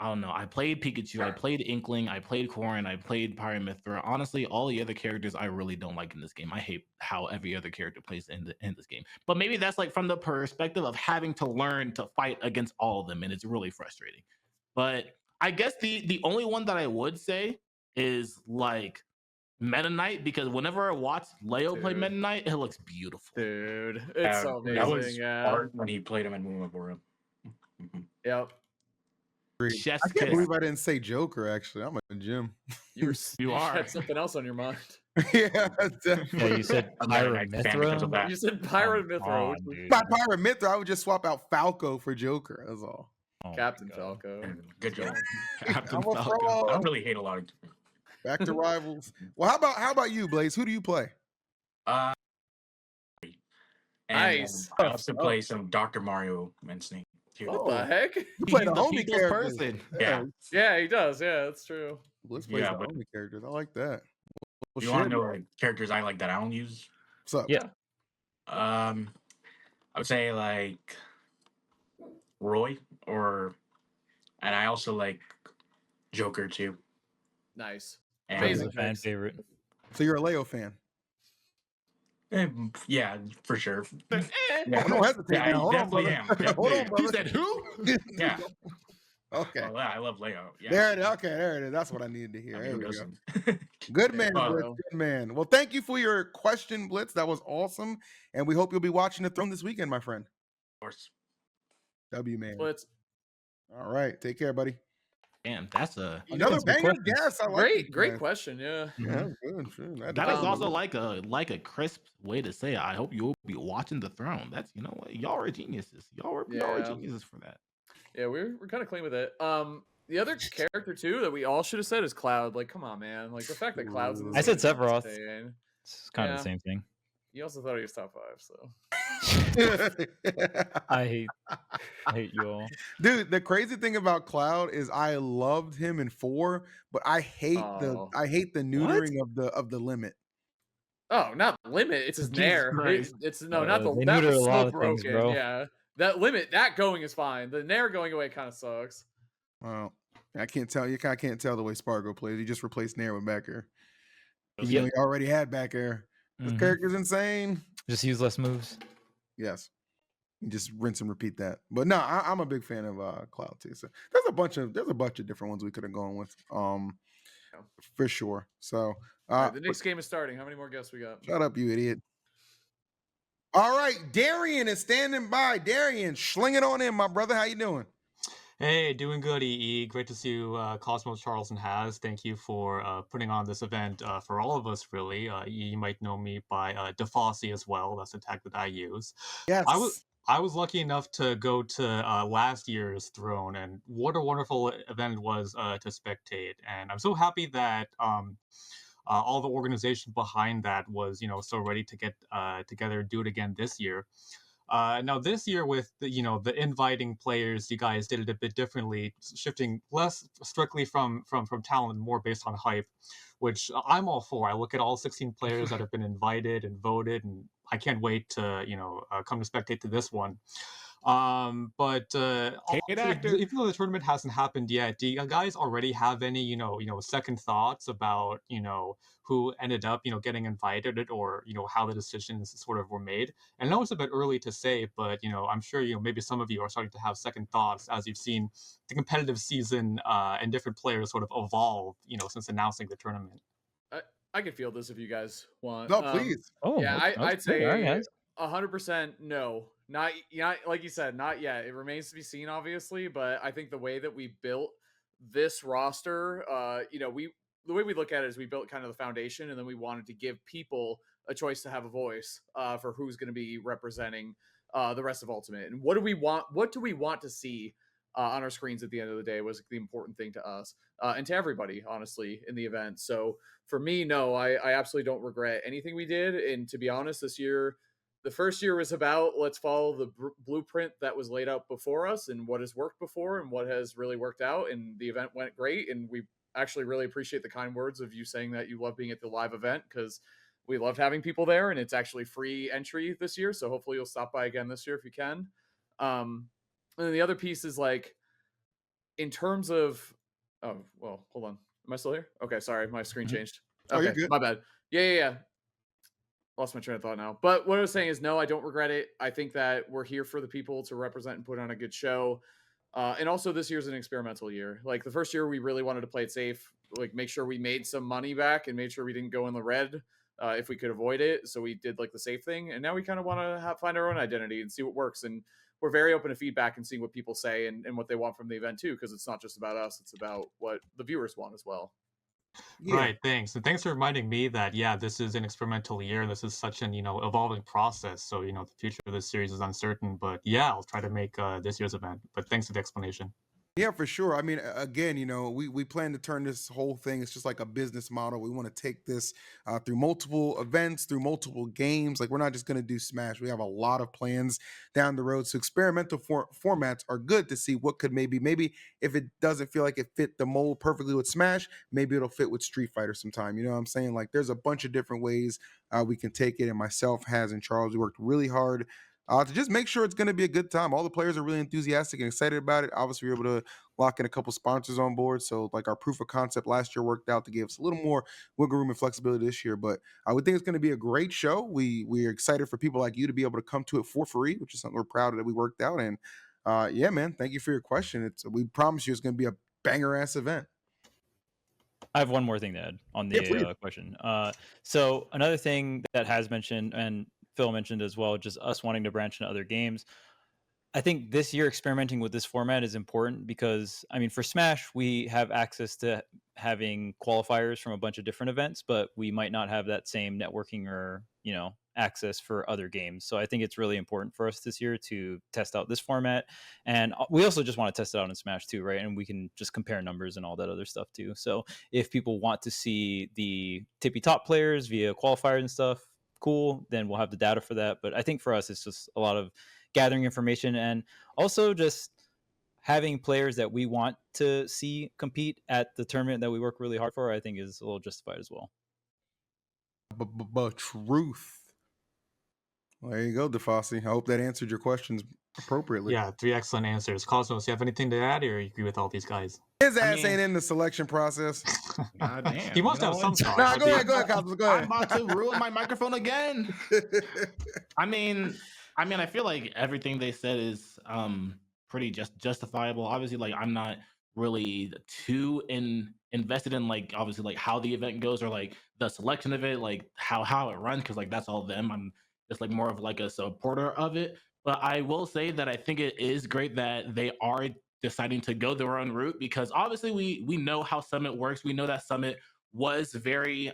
don't know. I played Pikachu, I played Inkling, I played Corrin, I played Pyramithra. Honestly, all the other characters I really don't like in this game. I hate how every other character plays in this game. But maybe that's like from the perspective of having to learn to fight against all of them, and it's really frustrating. But I guess the only one that I would say is like Meta Knight, because whenever I watch Leo play Dude. Meta Knight, it looks beautiful. Dude, it's so amazing. That was Yeah. art when he played him in Mumabura. Yep. Chef's I can't kiss. believe I didn't say Joker. Actually, I'm a Jim. You were You you are. had something else on your mind. Yeah, definitely. Yeah, you said I'm not a fan because of Pyramithra. that. You said Come Pyramithra. on, which was dude. By Pyramithra, I would just swap out Falco for Joker. That's all. Oh my Captain God. Falco. Good job. Captain I'm a Falcon. I fraud. don't really hate a lot of. Back to rivals. Well, how about you, Blaze? Who do you play? Uh, and Nice. I also play some Dr. Mario and Snake too. What the heck? You play He's the the homie people's characters. person. Yeah. Yeah, he does. Yeah, that's true. Blitz plays Yeah, the but- homie characters. I like that. Well, You want to shit. know like characters I like that I don't use? What's up? Yeah. I would say like Roy and I also like Joker too. Nice. And, He's Amazing. a fan picks. favorite. So you're a Leo fan. Yeah, for sure. Oh, don't hesitate Yeah, now. I Hold on, definitely brother. am. Hold Definitely on, am. brother. He said who? Yeah. Okay. Well, yeah, I love Leo. Yeah. There it is. Okay, there it is. That's what I needed to hear. I mean, There who we go. doesn't? Good man, Oh, Blitz. Good man. Well, thank you for your question, Blitz. That was awesome. And we hope you'll be watching the throne this weekend, my friend. Of course. W man. Blitz. All right. Take care, buddy. Damn, that's a Another some good banger questions. guess. I like Great, this great guy. question. Yeah. Yeah, good. Sure. that is Um, also like a crisp way to say it. I hope you'll be watching the throne. That's what, y'all are geniuses. Y'all are Yeah. geniuses for that. Yeah, we're kind of clean with it. The other character too that we all should have said is Cloud. Like, come on, man. Like the fact that Cloud's in this I said game is Sephiroth. insane. It's kind of Yeah. the same thing. You also thought he was top 5, so I hate you all. Dude, the crazy thing about Cloud is I loved him in 4, but I hate Oh. the neutering of the limit. oh, not limit. It's his Jesus nair. Christ. It's no, not the They that neuter was a so lot of things, broken. bro. Yeah, that limit that going is fine. The nair going away kind of sucks. Well, I can't tell you. I can't tell the way Spargo plays. He just replaced Nair with back air. You know, Yep. he already had back air. This Mhm. character's insane. Just use less moves. Yes. You just rinse and repeat that. But no, I'm a big fan of Cloud too. So there's a bunch of different ones we could have gone with. For sure. So All right, the next game is starting. How many more guests we got? shut up, you idiot. All right, Darian is standing by. Darian, sling it on in, my brother. How you doing? Hey, doing good, EE. Great to see you, Cosmos, Charles, and Has. Thank you for putting on this event for all of us, really. You might know me by Defossy as well. That's the tag that I use. Yes. I was lucky enough to go to last year's Throne, and what a wonderful event it was to spectate. And I'm so happy that all the organization behind that was, so ready to get together and do it again this year. Now this year with the inviting players, you guys did it a bit differently, shifting less strictly from talent, more based on hype, which I'm all for. I look at all 16 players that have been invited and voted, and I can't wait to come to spectate to this one. But even though the tournament hasn't happened yet, do you guys already have any second thoughts about who ended up getting invited, or how the decisions sort of were made? And I know it's a bit early to say, but I'm sure maybe some of you are starting to have second thoughts as you've seen the competitive season and different players sort of evolve since announcing the tournament. I can feel this if you guys want. No, please. Oh, Yeah, that's I'd good. say All right, guys. 100% no. Not like you said, not yet. It remains to be seen, obviously, but I think the way that we built this roster, the way we look at it is we built kind of the foundation, and then we wanted to give people a choice to have a voice for who's going to be representing the rest of Ultimate. And what do we want to see on our screens at the end of the day was the important thing to us and to everybody, honestly, in the event. So for me, no, I absolutely don't regret anything we did. And to be honest, this year, the first year was about let's follow the blueprint that was laid out before us and what has worked before and what has really worked out. And the event went great. And we actually really appreciate the kind words of you saying that you love being at the live event, because we loved having people there, and it's actually free entry this year. So hopefully you'll stop by again this year if you can. And then the other piece is like, in terms of, oh, well, hold on. Am I still here? Okay, sorry. My screen changed. Oh, Okay, you're good. my bad. Yeah. Lost my train of thought now. But what I was saying is, no, I don't regret it. I think that we're here for the people to represent and put on a good show. And also this year's an experimental year. Like the first year, we really wanted to play it safe, like make sure we made some money back and made sure we didn't go in the red if we could avoid it. So we did like the safe thing. And now we kind of want to find our own identity and see what works. And we're very open to feedback and seeing what people say and what they want from the event too, because it's not just about us, it's about what the viewers want as well. Yeah. Right, thanks. And thanks for reminding me that, yeah, this is an experimental year and this is such an, evolving process. So, the future of this series is uncertain, but yeah, I'll try to make this year's event. But thanks for the explanation. Yeah, for sure. I mean, again, we plan to turn this whole thing. It's just like a business model. We want to take this through multiple events, through multiple games. Like we're not just going to do Smash. We have a lot of plans down the road. So experimental formats are good to see what could maybe if it doesn't feel like it fit the mold perfectly with Smash, maybe it'll fit with Street Fighter sometime. You know what I'm saying? Like there's a bunch of different ways we can take it. And myself, Has, and Charles, we worked really hard to just make sure it's going to be a good time. All the players are really enthusiastic and excited about it. Obviously, we were able to lock in a couple sponsors on board. So, like our proof of concept last year worked out to give us a little more wiggle room and flexibility this year. But I would think it's going to be a great show. We're excited for people like you to be able to come to it for free, which is something we're proud that we worked out. And yeah, man, thank you for your question. We promise you it's going to be a banger ass event. I have one more thing to add on the question. So another thing that Has mentioned and Phil mentioned as well, just us wanting to branch into other games. I think this year experimenting with this format is important because, I mean, for Smash, we have access to having qualifiers from a bunch of different events, but we might not have that same networking or, access for other games. So I think it's really important for us this year to test out this format. And we also just want to test it out in Smash too, right? And we can just compare numbers and all that other stuff too. So if people want to see the tippy top players via qualifiers and stuff, cool, then we'll have the data for that. But I think for us, it's just a lot of gathering information and also just having players that we want to see compete at the tournament that we work really hard for, I think is a little justified as well. But truth. Well, there you go, DeFosse. I hope that answered your questions appropriately. Yeah, 3 excellent answers. Cosmos, you have anything to add, or you agree with all these guys? His ass ain't in the selection process. God damn. He must have some thoughts. Nah, go ahead, Cosmos. Go ahead. I'm about to ruin my microphone again. I mean, I feel like everything they said is pretty justifiable. Obviously, like I'm not really too invested in like obviously like how the event goes or like the selection of it, like how it runs, because like that's all them. I'm just like more of like a supporter of it. But I will say that I think it is great that they are deciding to go their own route, because obviously we know how Summit works. We know that Summit was very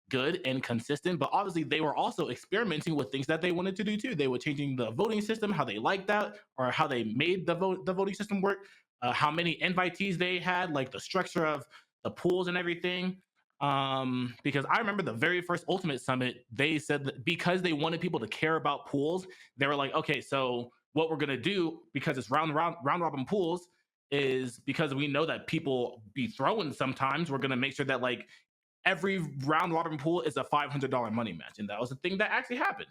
good and consistent, but obviously they were also experimenting with things that they wanted to do too. They were changing the voting system, how they liked that, or how they made the voting system work, how many invitees they had, like the structure of the pools and everything. Because I remember the very first Ultimate Summit, they said that because they wanted people to care about pools, they were like, okay, so what we're gonna do, because it's round robin pools, is because we know that people be throwing sometimes, we're gonna make sure that like every round robin pool is a $500 money match. And that was the thing that actually happened.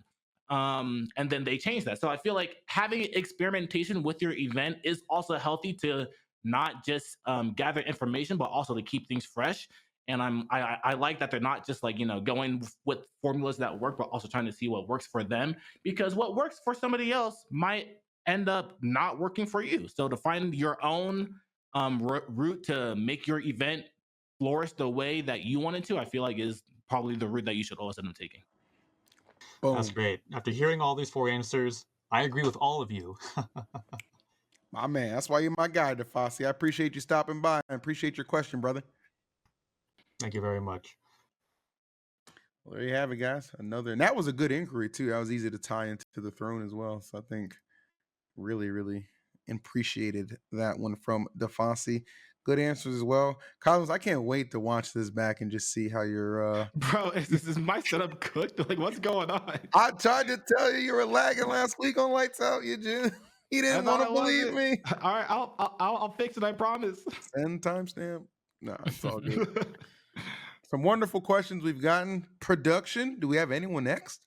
And then they changed that. So I feel like having experimentation with your event is also healthy to not just gather information, but also to keep things fresh. And I like that they're not just like, going with formulas that work, but also trying to see what works for them, because what works for somebody else might end up not working for you. So to find your own route to make your event flourish the way that you want it to, I feel like is probably the route that you should always end up taking. Boom. That's great. After hearing all these 4 answers, I agree with all of you. My man, that's why you're my guy, DeFosse. I appreciate you stopping by. I appreciate your question, brother. Thank you very much. Well, there you have it, guys. Another, and that was a good inquiry too. That was easy to tie into the throne as well. So I think really, really appreciated that one from DeFonsi. Good answers as well. Cosmos, I can't wait to watch this back and just see how you're Bro, is my setup cooked? Like, what's going on? I tried to tell you were lagging last week on Lights Out. You didn't want to believe me. All right, I'll fix it. I promise. Send timestamp. No, it's all good. Some wonderful questions we've gotten. Production. Do we have anyone next?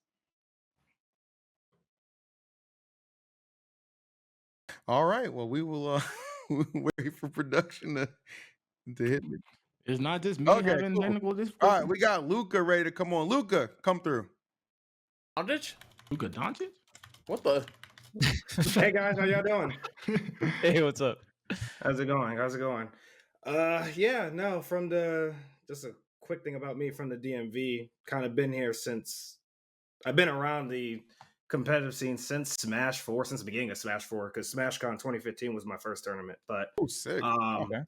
All right. Well, we will wait for production to hit me. It's not just me Okay, having cool. technical difficulties. All right, we got Luca ready to come on. Luca, come through. Doncic? Luka Doncic? What the? Hey guys, how y'all doing? Hey, what's up? How's it going? Yeah, no, from the just a quick thing about me from the DMV. Kind of been here since I've been around the competitive scene since Smash 4, since the beginning of Smash 4, because SmashCon 2015 was my first tournament. But Oh, sick. Okay.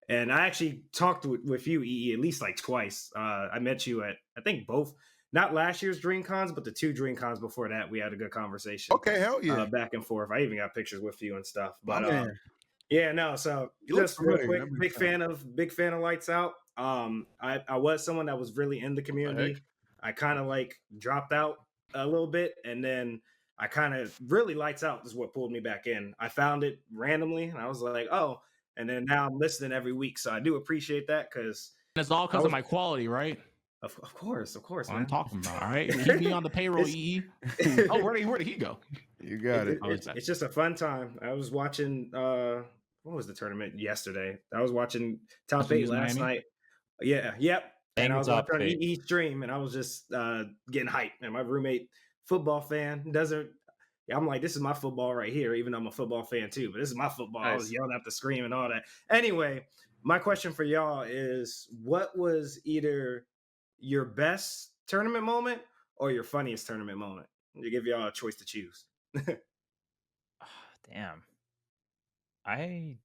and I actually talked with you, EE, at least like twice. I met you at I think both, not last year's DreamCons, but the 2 DreamCons before that. We had a good conversation. Okay, hell yeah. Back and forth. I even got pictures with you and stuff. My But man. yeah, no. So You look just real familiar. quick, That makes big fan of Lights Out. I was someone that was really in the community. I kind of like dropped out a little bit, and then I kind of really Lights Out is what pulled me back in. I found it randomly, and I was like, oh. And then now I'm listening every week, so I do appreciate that because It's all because I of was- my quality, right? of course, What man. I'm talking about. All right, keep me on the payroll, It's- EE. Oh, where did he go? You got it. It's just a fun time. I was watching what was the tournament yesterday? I was watching Top Watching 8 News last Miami? night. Yep. And Bang I the was Top watching 8. EE stream, and I was just getting hyped. And my roommate, football fan, doesn't. I'm like, this is my football right here, even though I'm a football fan too. But this is my football. I was Nice. yelling at the screen and all that. Anyway, my question for y'all is: what was either your best tournament moment or your funniest tournament moment? To give y'all a choice to choose. Damn. I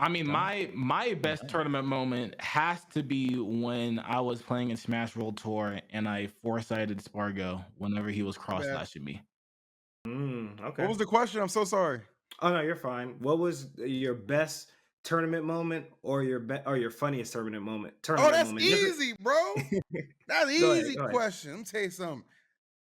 mean, my best tournament moment has to be when I was playing in Smash World Tour and I foresighted Spargo whenever he was cross slashing me. Okay. What was the question? I'm so sorry. Oh no, you're fine. What was your best tournament moment or your funniest tournament moment? Oh, that's moment. easy, bro. That's an Go ahead, easy go ahead. question. Let me tell you something.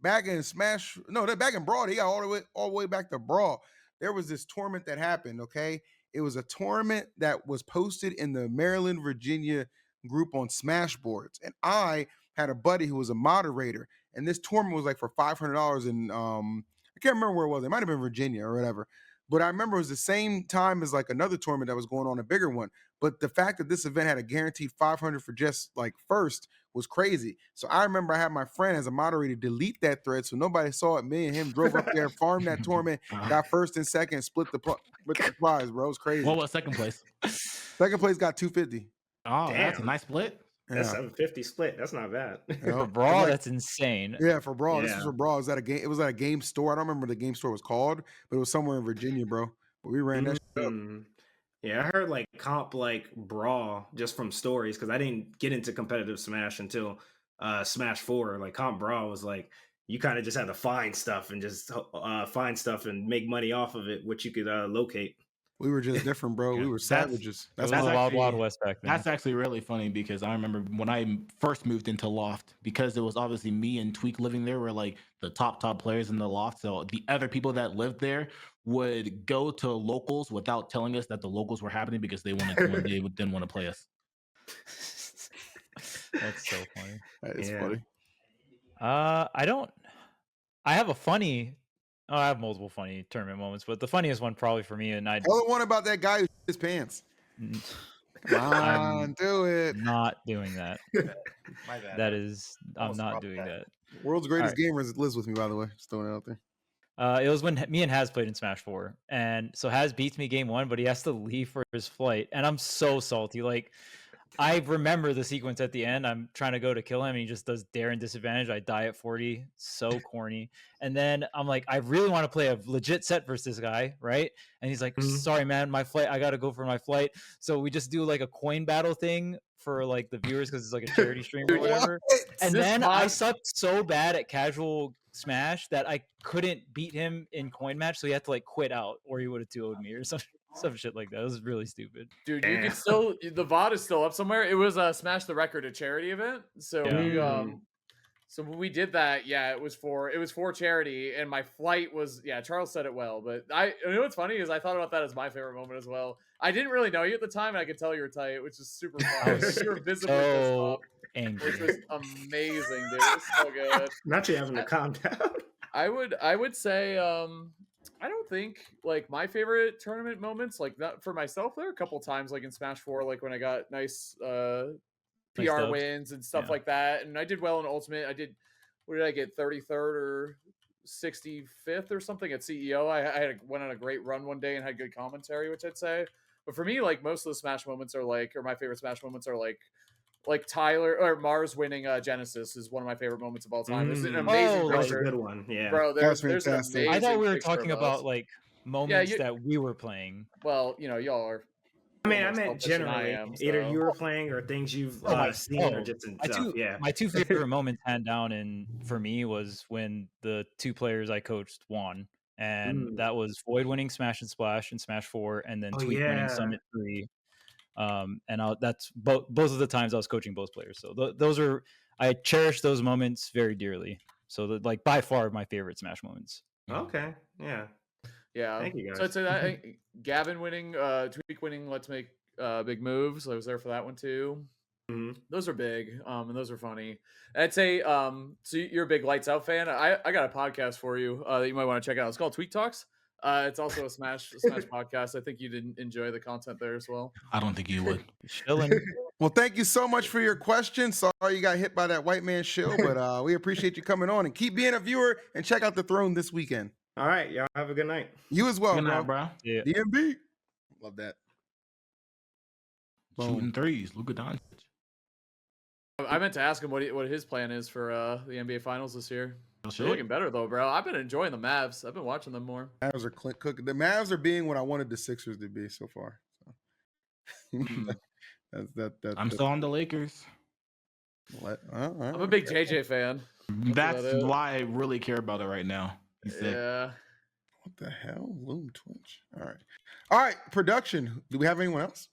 Back in Smash, no, that back in Brawl, they got all the way back to Brawl. There was this tournament that happened. Okay, it was a tournament that was posted in the Maryland, Virginia group on Smashboards, and I had a buddy who was a moderator, and this tournament was like for $500 in I can't remember where it was. It might have been Virginia or whatever. But I remember it was the same time as like another tournament that was going on, a bigger one. But the fact that this event had a guaranteed 500 for just like first was crazy. So I remember I had my friend as a moderator delete that thread so nobody saw it. Me and him drove up there, farmed that tournament, got first and second, split the prize, bro. It was crazy. What was second place? Second place got 250. Oh, that's a Damn. nice split. That's Yeah. 750 split. That's not bad. for Brawl, that's insane. Yeah, for Brawl. This was Yeah. for Brawl. It was at a game. It was at a game store. I don't remember the game store was called, but it was somewhere in Virginia, bro. But we ran that shit up. Yeah, I heard like comp like Brawl just from stories because I didn't get into competitive Smash until Smash 4. Like comp Brawl was like you kind of just had to find stuff and just find stuff and make money off of it, which you could locate. We were just different, bro. We were savages. It was That's the what Wild actually- Wild West back then. That's actually really funny because I remember when I first moved into Loft, because it was obviously me and Tweak living there were like the top players in the Loft. So the other people that lived there would go to locals without telling us that the locals were happening because they wanted to, they didn't want to play us. That's so funny. that is Yeah. funny. I have a funny. Oh, I have multiple funny tournament moments, but the funniest one probably for me, and I Tell the one about that guy who shit his pants. Come on, do it. not doing that. My bad. That is, I'm Almost not dropped doing that. that. World's greatest gamer lives with me, by the way. Just throwing it out there. It was when me and Haz played in Smash 4, and so Haz beats me game 1, but he has to leave for his flight, and I'm so salty. Like, I remember the sequence at the end. I'm trying to go to kill him, and he just does dare and disadvantage. I die at 40. So corny. And then I'm like, I really want to play a legit set versus this guy, right? And he's like, sorry, man, my flight. I got to go for my flight. So we just do like a coin battle thing for like the viewers because it's like a charity stream or whatever. And then I sucked so bad at casual Smash that I couldn't beat him in coin match, so he had to like quit out, or he would have 2-0'd me or some shit like that. It was really stupid. Dude, you can still the VOD is still up somewhere. It was a Smash the Record, a charity event. So we so when we did that, yeah, it was for charity, and my flight was Charles said it well, but you know what's funny is I thought about that as my favorite moment as well. I didn't really know you at the time, and I could tell you were tight, which is super fun. You were visibly pissed off, angry. which was amazing, dude. It was so good. Not you having to calm down. I would say I don't think like my favorite tournament moments like that for myself. There are a couple times like in Smash 4, like when I got nice PR wins and stuff like that, and I did well in Ultimate. What did I get, 33rd or 65th or something at CEO? I went on a great run one day and had good commentary, which I'd say. But for me, like most of the Smash moments are like, or my favorite Smash moments are like Tyler or Mars winning Genesis is one of my favorite moments of all time. It's an amazing that was a good one. Yeah, bro. There's an amazing I thought we were picture talking of us. about like moments that we were playing. Well, you know, y'all are. I mean, I meant selfish than generally. Either you were playing or things you've seen or just in stuff. My two favorite moments, hand down, and for me was when the two players I coached won, and that was Void winning Smash and Splash in Smash 4, and then Tweak winning Summit 3. And that's both of the times I was coaching both players. So those are, I cherish those moments very dearly. So like by far my favorite Smash moments. Okay, yeah. Thank you guys. So I'd say that Gavin winning, Tweak winning, Let's Make Big Moves. I was there for that one too. Those are big, and those are funny. I'd say, so you're a big Lights Out fan. I got a podcast for you that you might want to check out. It's called Tweak Talks. It's also a Smash podcast. I think you didn't enjoy the content there as well. I don't think you would. Well, thank you so much for your question. Sorry you got hit by that white man shill, but we appreciate you coming on and keep being a viewer and check out The Throne this weekend. All right, y'all have a good night. You as well, Good night, bro. Yeah. DMB. Love that. Shooting threes. Luka Doncic. I meant to ask him what his plan is for the NBA Finals this year. They're looking better though, bro. I've been enjoying the Mavs. I've been watching them more. Mavs are cooking. The Mavs are being what I wanted the Sixers to be so far. So. I'm still on the Lakers. I'm a big JJ fan. That's why I really care about it right now. Yeah. What the hell? Loom Twitch. All right. Production. Do we have anyone else?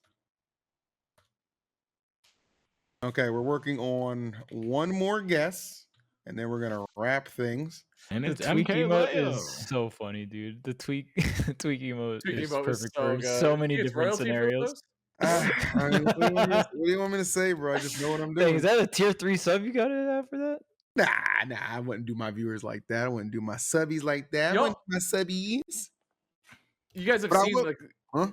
Okay, we're working on one more guess, and then we're gonna wrap things. And the it's tweak MK emote Leo. is so funny, dude. The tweak emote is emote perfect so for good. so many You get different royalty for scenarios. those? What do you want me to say, bro? I just know what I'm doing. Dang, is that a tier 3 sub you gotta have for that? Nah, I wouldn't do my viewers like that. I wouldn't do my subbies like that. I wouldn't do my subbies. You guys have But I seen will- Huh?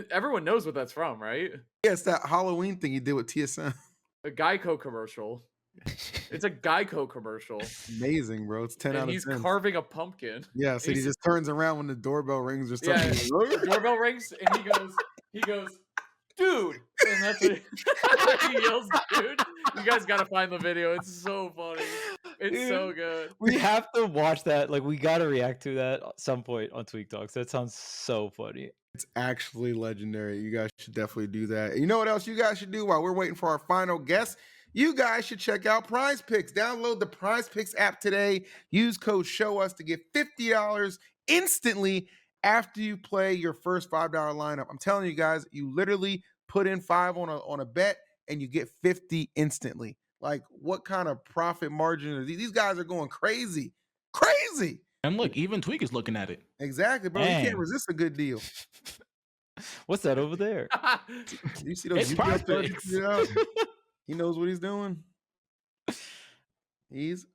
everyone knows what that's from, right? Yeah, it's that Halloween thing you did with TSM. A Geico commercial. It's a Geico commercial. Amazing, bro. It's 10 out And of he's 10. carving a pumpkin. Yeah, so he He's- just turns around when the doorbell rings or something. Yeah, the doorbell rings and he goes, dude, and that's what he yells, dude. You guys gotta find the video. It's so funny. It's so good. We have to watch that. Like, we gotta react to that at some point on Tweak Talks. That sounds so funny. It's actually legendary. You guys should definitely do that. You know what else you guys should do while we're waiting for our final guest? You guys should check out Prize Picks. Download the Prize Picks app today. Use code SHOWUS to get $50 instantly after you play your first $5 lineup. I'm telling you guys, you literally put in $5 on a bet and you get 50 instantly. Like, what kind of profit margin are these? These guys are going crazy. Crazy. And look, even Tweak is looking at it. Exactly, bro. You Dang. can't resist a good deal. What's that over there? Do you see those It's Yu-Gi-Oh Prize cards he Picks. tweeted out? He knows what he's doing. He's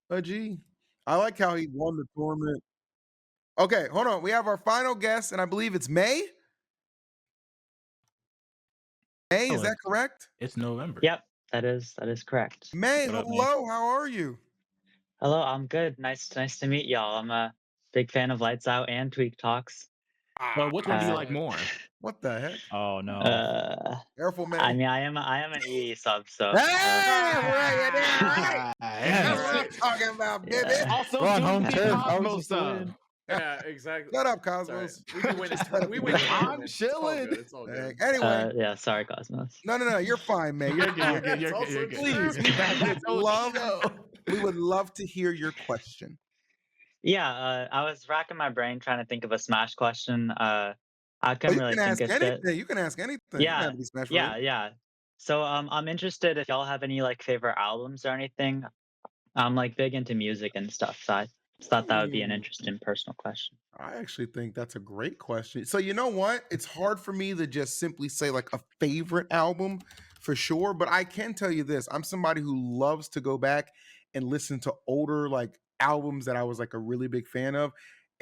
a G. I like how he won the tournament. Okay, hold on. We have our final guest, and I believe it's May. May, is that correct? It's November. Yep, that is correct. May, What up, May? hello. How are you? Hello, I'm good. Nice to meet y'all. I'm a big fan of Lights Out and Tweak Talks. But which one do you Uh, like more? What the heck? Oh no. Careful, man. I mean, I am an EE sub, so. Hey, right. Yeah. That's what I'm talking about, baby. Yeah. Also, We're on soon home to be turf. I was Cosmos just sub. win. Yeah, exactly. Shut up, It's all right. Cosmos. We can win it. Shut up, We win man. it. I'm It's all chilling. good. It's all good. Anyway, Yeah, sorry, Cosmos. no, you're fine, man. You're You're good. good. You're It's good. You're good. Please, You're good. we would love to hear your question. Yeah, I was racking my brain trying to think of a Smash question. I Oh, couldn't you really can think ask of shit. anything. You can ask anything. You don't Yeah, have to be Smash yeah, related. yeah. So I'm interested if y'all have any like favorite albums or anything. I'm like big into music and stuff, so I just thought that would be an interesting personal question. I actually think that's a great question. So you know what? It's hard for me to just simply say like a favorite album for sure, but I can tell you this. I'm somebody who loves to go back and listen to older like albums that I was like a really big fan of.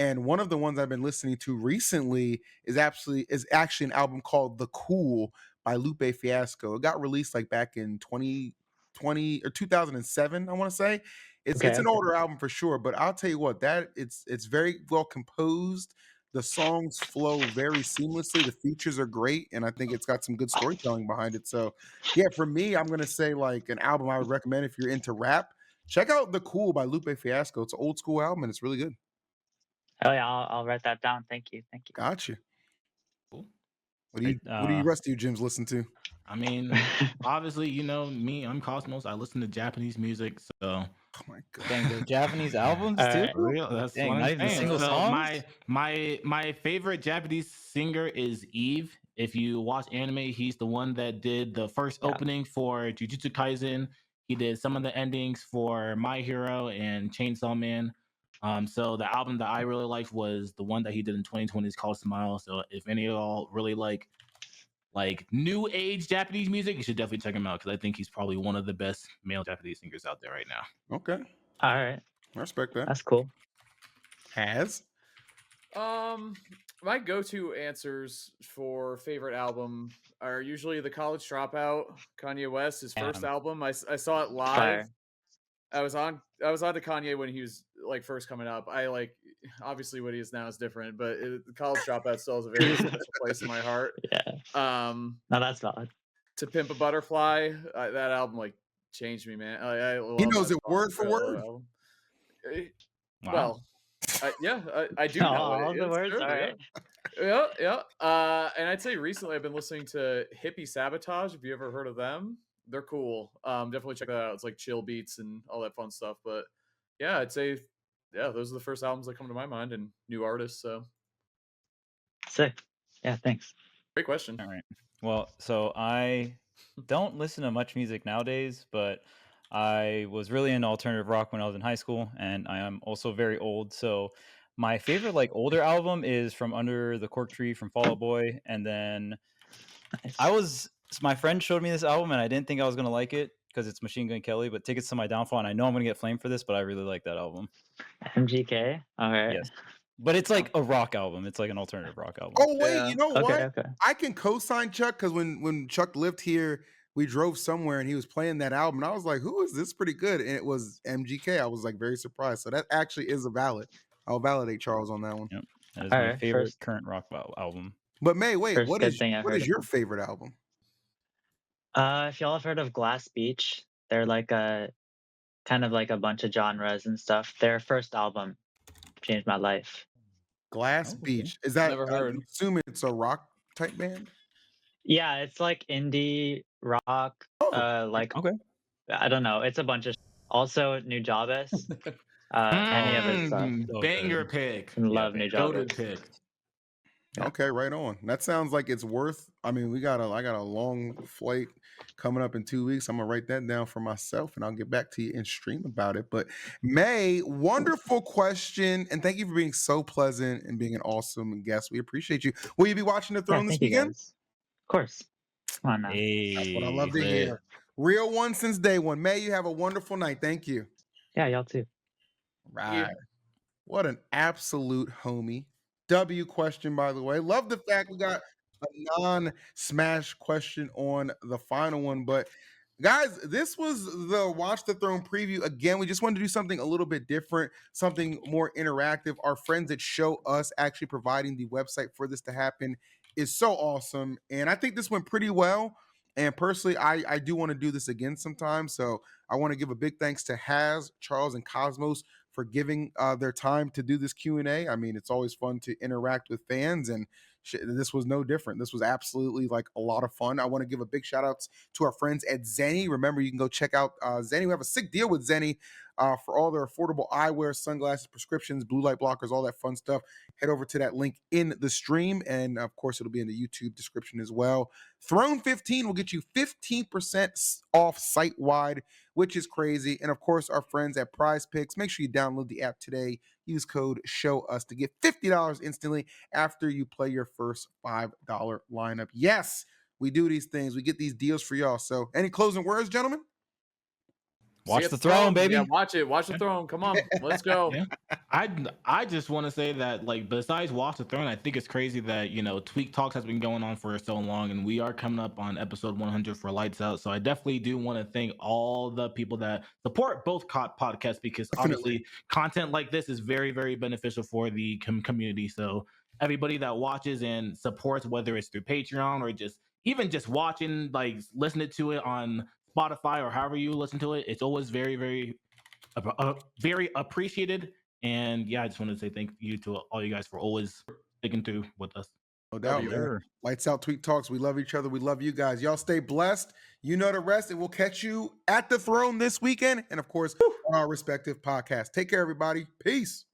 And one of the ones I've been listening to recently is actually an album called The Cool by Lupe Fiasco. It got released like back in 2020 or 2007, I want to say. It's Okay, an okay. older album for sure, but I'll tell you what, that it's very well composed. The songs flow very seamlessly. The features are great, and I think it's got some good storytelling behind it. So, yeah, for me, I'm gonna say like an album I would recommend if you're into rap. Check out "The Cool" by Lupe Fiasco. It's an old school album, and it's really good. Oh yeah, I'll write that down. Thank you. Gotcha. Cool. What do you rest of you gyms listen to? I mean, obviously, you know me. I'm Cosmos. I listen to Japanese music, so. Oh my god. Dang, the Japanese albums All too. right. For real, that's Dang, what not I'm even a saying. single So songs? my favorite Japanese singer is Eve. If you watch anime, he's the one that did the first Yeah. opening for Jujutsu Kaisen. He did some of the endings for My Hero and Chainsaw Man. So the album that I really liked was the one that he did in 2020. It's called Smile. So if any of y'all really like new age Japanese music, you should definitely check him out because I think he's probably one of the best male Japanese singers out there right now. Okay, All right, I respect that. that's cool. Has My go-to answers for favorite album are usually The College Dropout, Kanye West, his first Damn. album. I saw it live. Fire. I was on to Kanye when he was like first coming up. I like obviously what he is now is different, but The College Dropout still has a very special place in my heart. Yeah. No, that's valid. To Pimp a Butterfly, that album like changed me, man. I love he knows that it song. word for I love word? that album. Wow. Well, yeah, I do know All it. the It's words. true, All right. yeah. And I'd say recently I've been listening to Hippie Sabotage. Have you ever heard of them? They're cool. Definitely check that out. It's like chill beats and all that fun stuff. But yeah, I'd say those are the first albums that come to my mind and new artists. So Sick. Yeah. Thanks. great question. All right. Well, so I don't listen to much music nowadays, but I was really into alternative rock when I was in high school, and I am also very old. So my favorite like older album is From Under the Cork Tree from Fall Out Boy, and then my friend showed me this album, and I didn't think I was gonna like it because it's Machine Gun Kelly, but Tickets to My Downfall, and I know I'm gonna get flamed for this, but I really like that album. MGK. All right. Yes, but it's like a rock album. It's like an alternative rock album. Oh wait, Yeah. you know Okay. what? Okay. I can co-sign Chuck because when Chuck lived here, we drove somewhere and he was playing that album, and I was like, "Who is this? Pretty good." And it was MGK. I was like very surprised. So that actually is a valid. I'll validate Charles on that one. Yep, that is All my right, favorite first- current rock album. But May, wait, First what good is thing I've heard of your him. favorite album? If y'all have heard of Glass Beach, they're like a kind of like a bunch of genres and stuff. Their first album changed my life. Glass okay. Beach. Is that? Never I heard. assume it's a rock type band. Yeah, it's like indie rock. Oh, Like Okay. I don't know. It's a bunch of also Nujabes. Any of his stuff. So Banger good. pick. Love Goated Nujabes. pick. Okay, right on. That sounds like it's worth. I mean, I got a long flight coming up in 2 weeks. I'm gonna write that down for myself, and I'll get back to you in stream about it. But May, wonderful question, and thank you for being so pleasant and being an awesome guest. We appreciate you. Will you be watching the Yeah, Throne this thank you weekend? guys. Of course. Come on now. That's what I love to Lit. hear. Real one since day one. May, you have a wonderful night. Thank you. Yeah, y'all too. Right. What an absolute homie. W question, by the way. Love the fact we got a non-smash question on the final one. But guys, this was the Watch the Throne preview. Again, we just wanted to do something a little bit different, something more interactive. Our friends at Show Us actually providing the website for this to happen is so awesome. And I think this went pretty well. And personally, I do want to do this again sometime. So I want to give a big thanks to Haz, Charles, and Cosmos for giving their time to do this Q&A. I mean, it's always fun to interact with fans, and this was no different. This was absolutely like a lot of fun. I want to give a big shout out to our friends at Zenni. Remember, you can go check out Zenni. We have a sick deal with Zenni for all their affordable eyewear, sunglasses, prescriptions, blue light blockers, all that fun stuff. Head over to that link in the stream, and of course, it'll be in the YouTube description as well. Throne 15 will get you 15% off site-wide, which is crazy. And of course, our friends at Prize Picks, make sure you download the app today. Use code SHOWUS to get $50 instantly after you play your first $5 lineup. Yes, we do these things. We get these deals for y'all. So any closing words, gentlemen? Watch the throne, baby. Yeah, watch it. Watch the throne. Come on, let's go. Yeah. I just want to say that, like, besides Watch the Throne, I think it's crazy that, you know, Tweak Talks has been going on for so long, and we are coming up on episode 100 for Lights Out. So I definitely do want to thank all the people that support both podcasts, because obviously content like this is very, very beneficial for the community. So everybody that watches and supports, whether it's through Patreon or just even just watching, like listening to it on Spotify or however you listen to it, it's always very, very, very appreciated. And yeah, I just want to say thank you to all you guys for always sticking through with us. No doubt. Lights Out Tweak Talks. We love each other. We love you guys. Y'all stay blessed. You know the rest, and we'll catch you at the throne this weekend, and of course on our respective podcasts. Take care, everybody. Peace.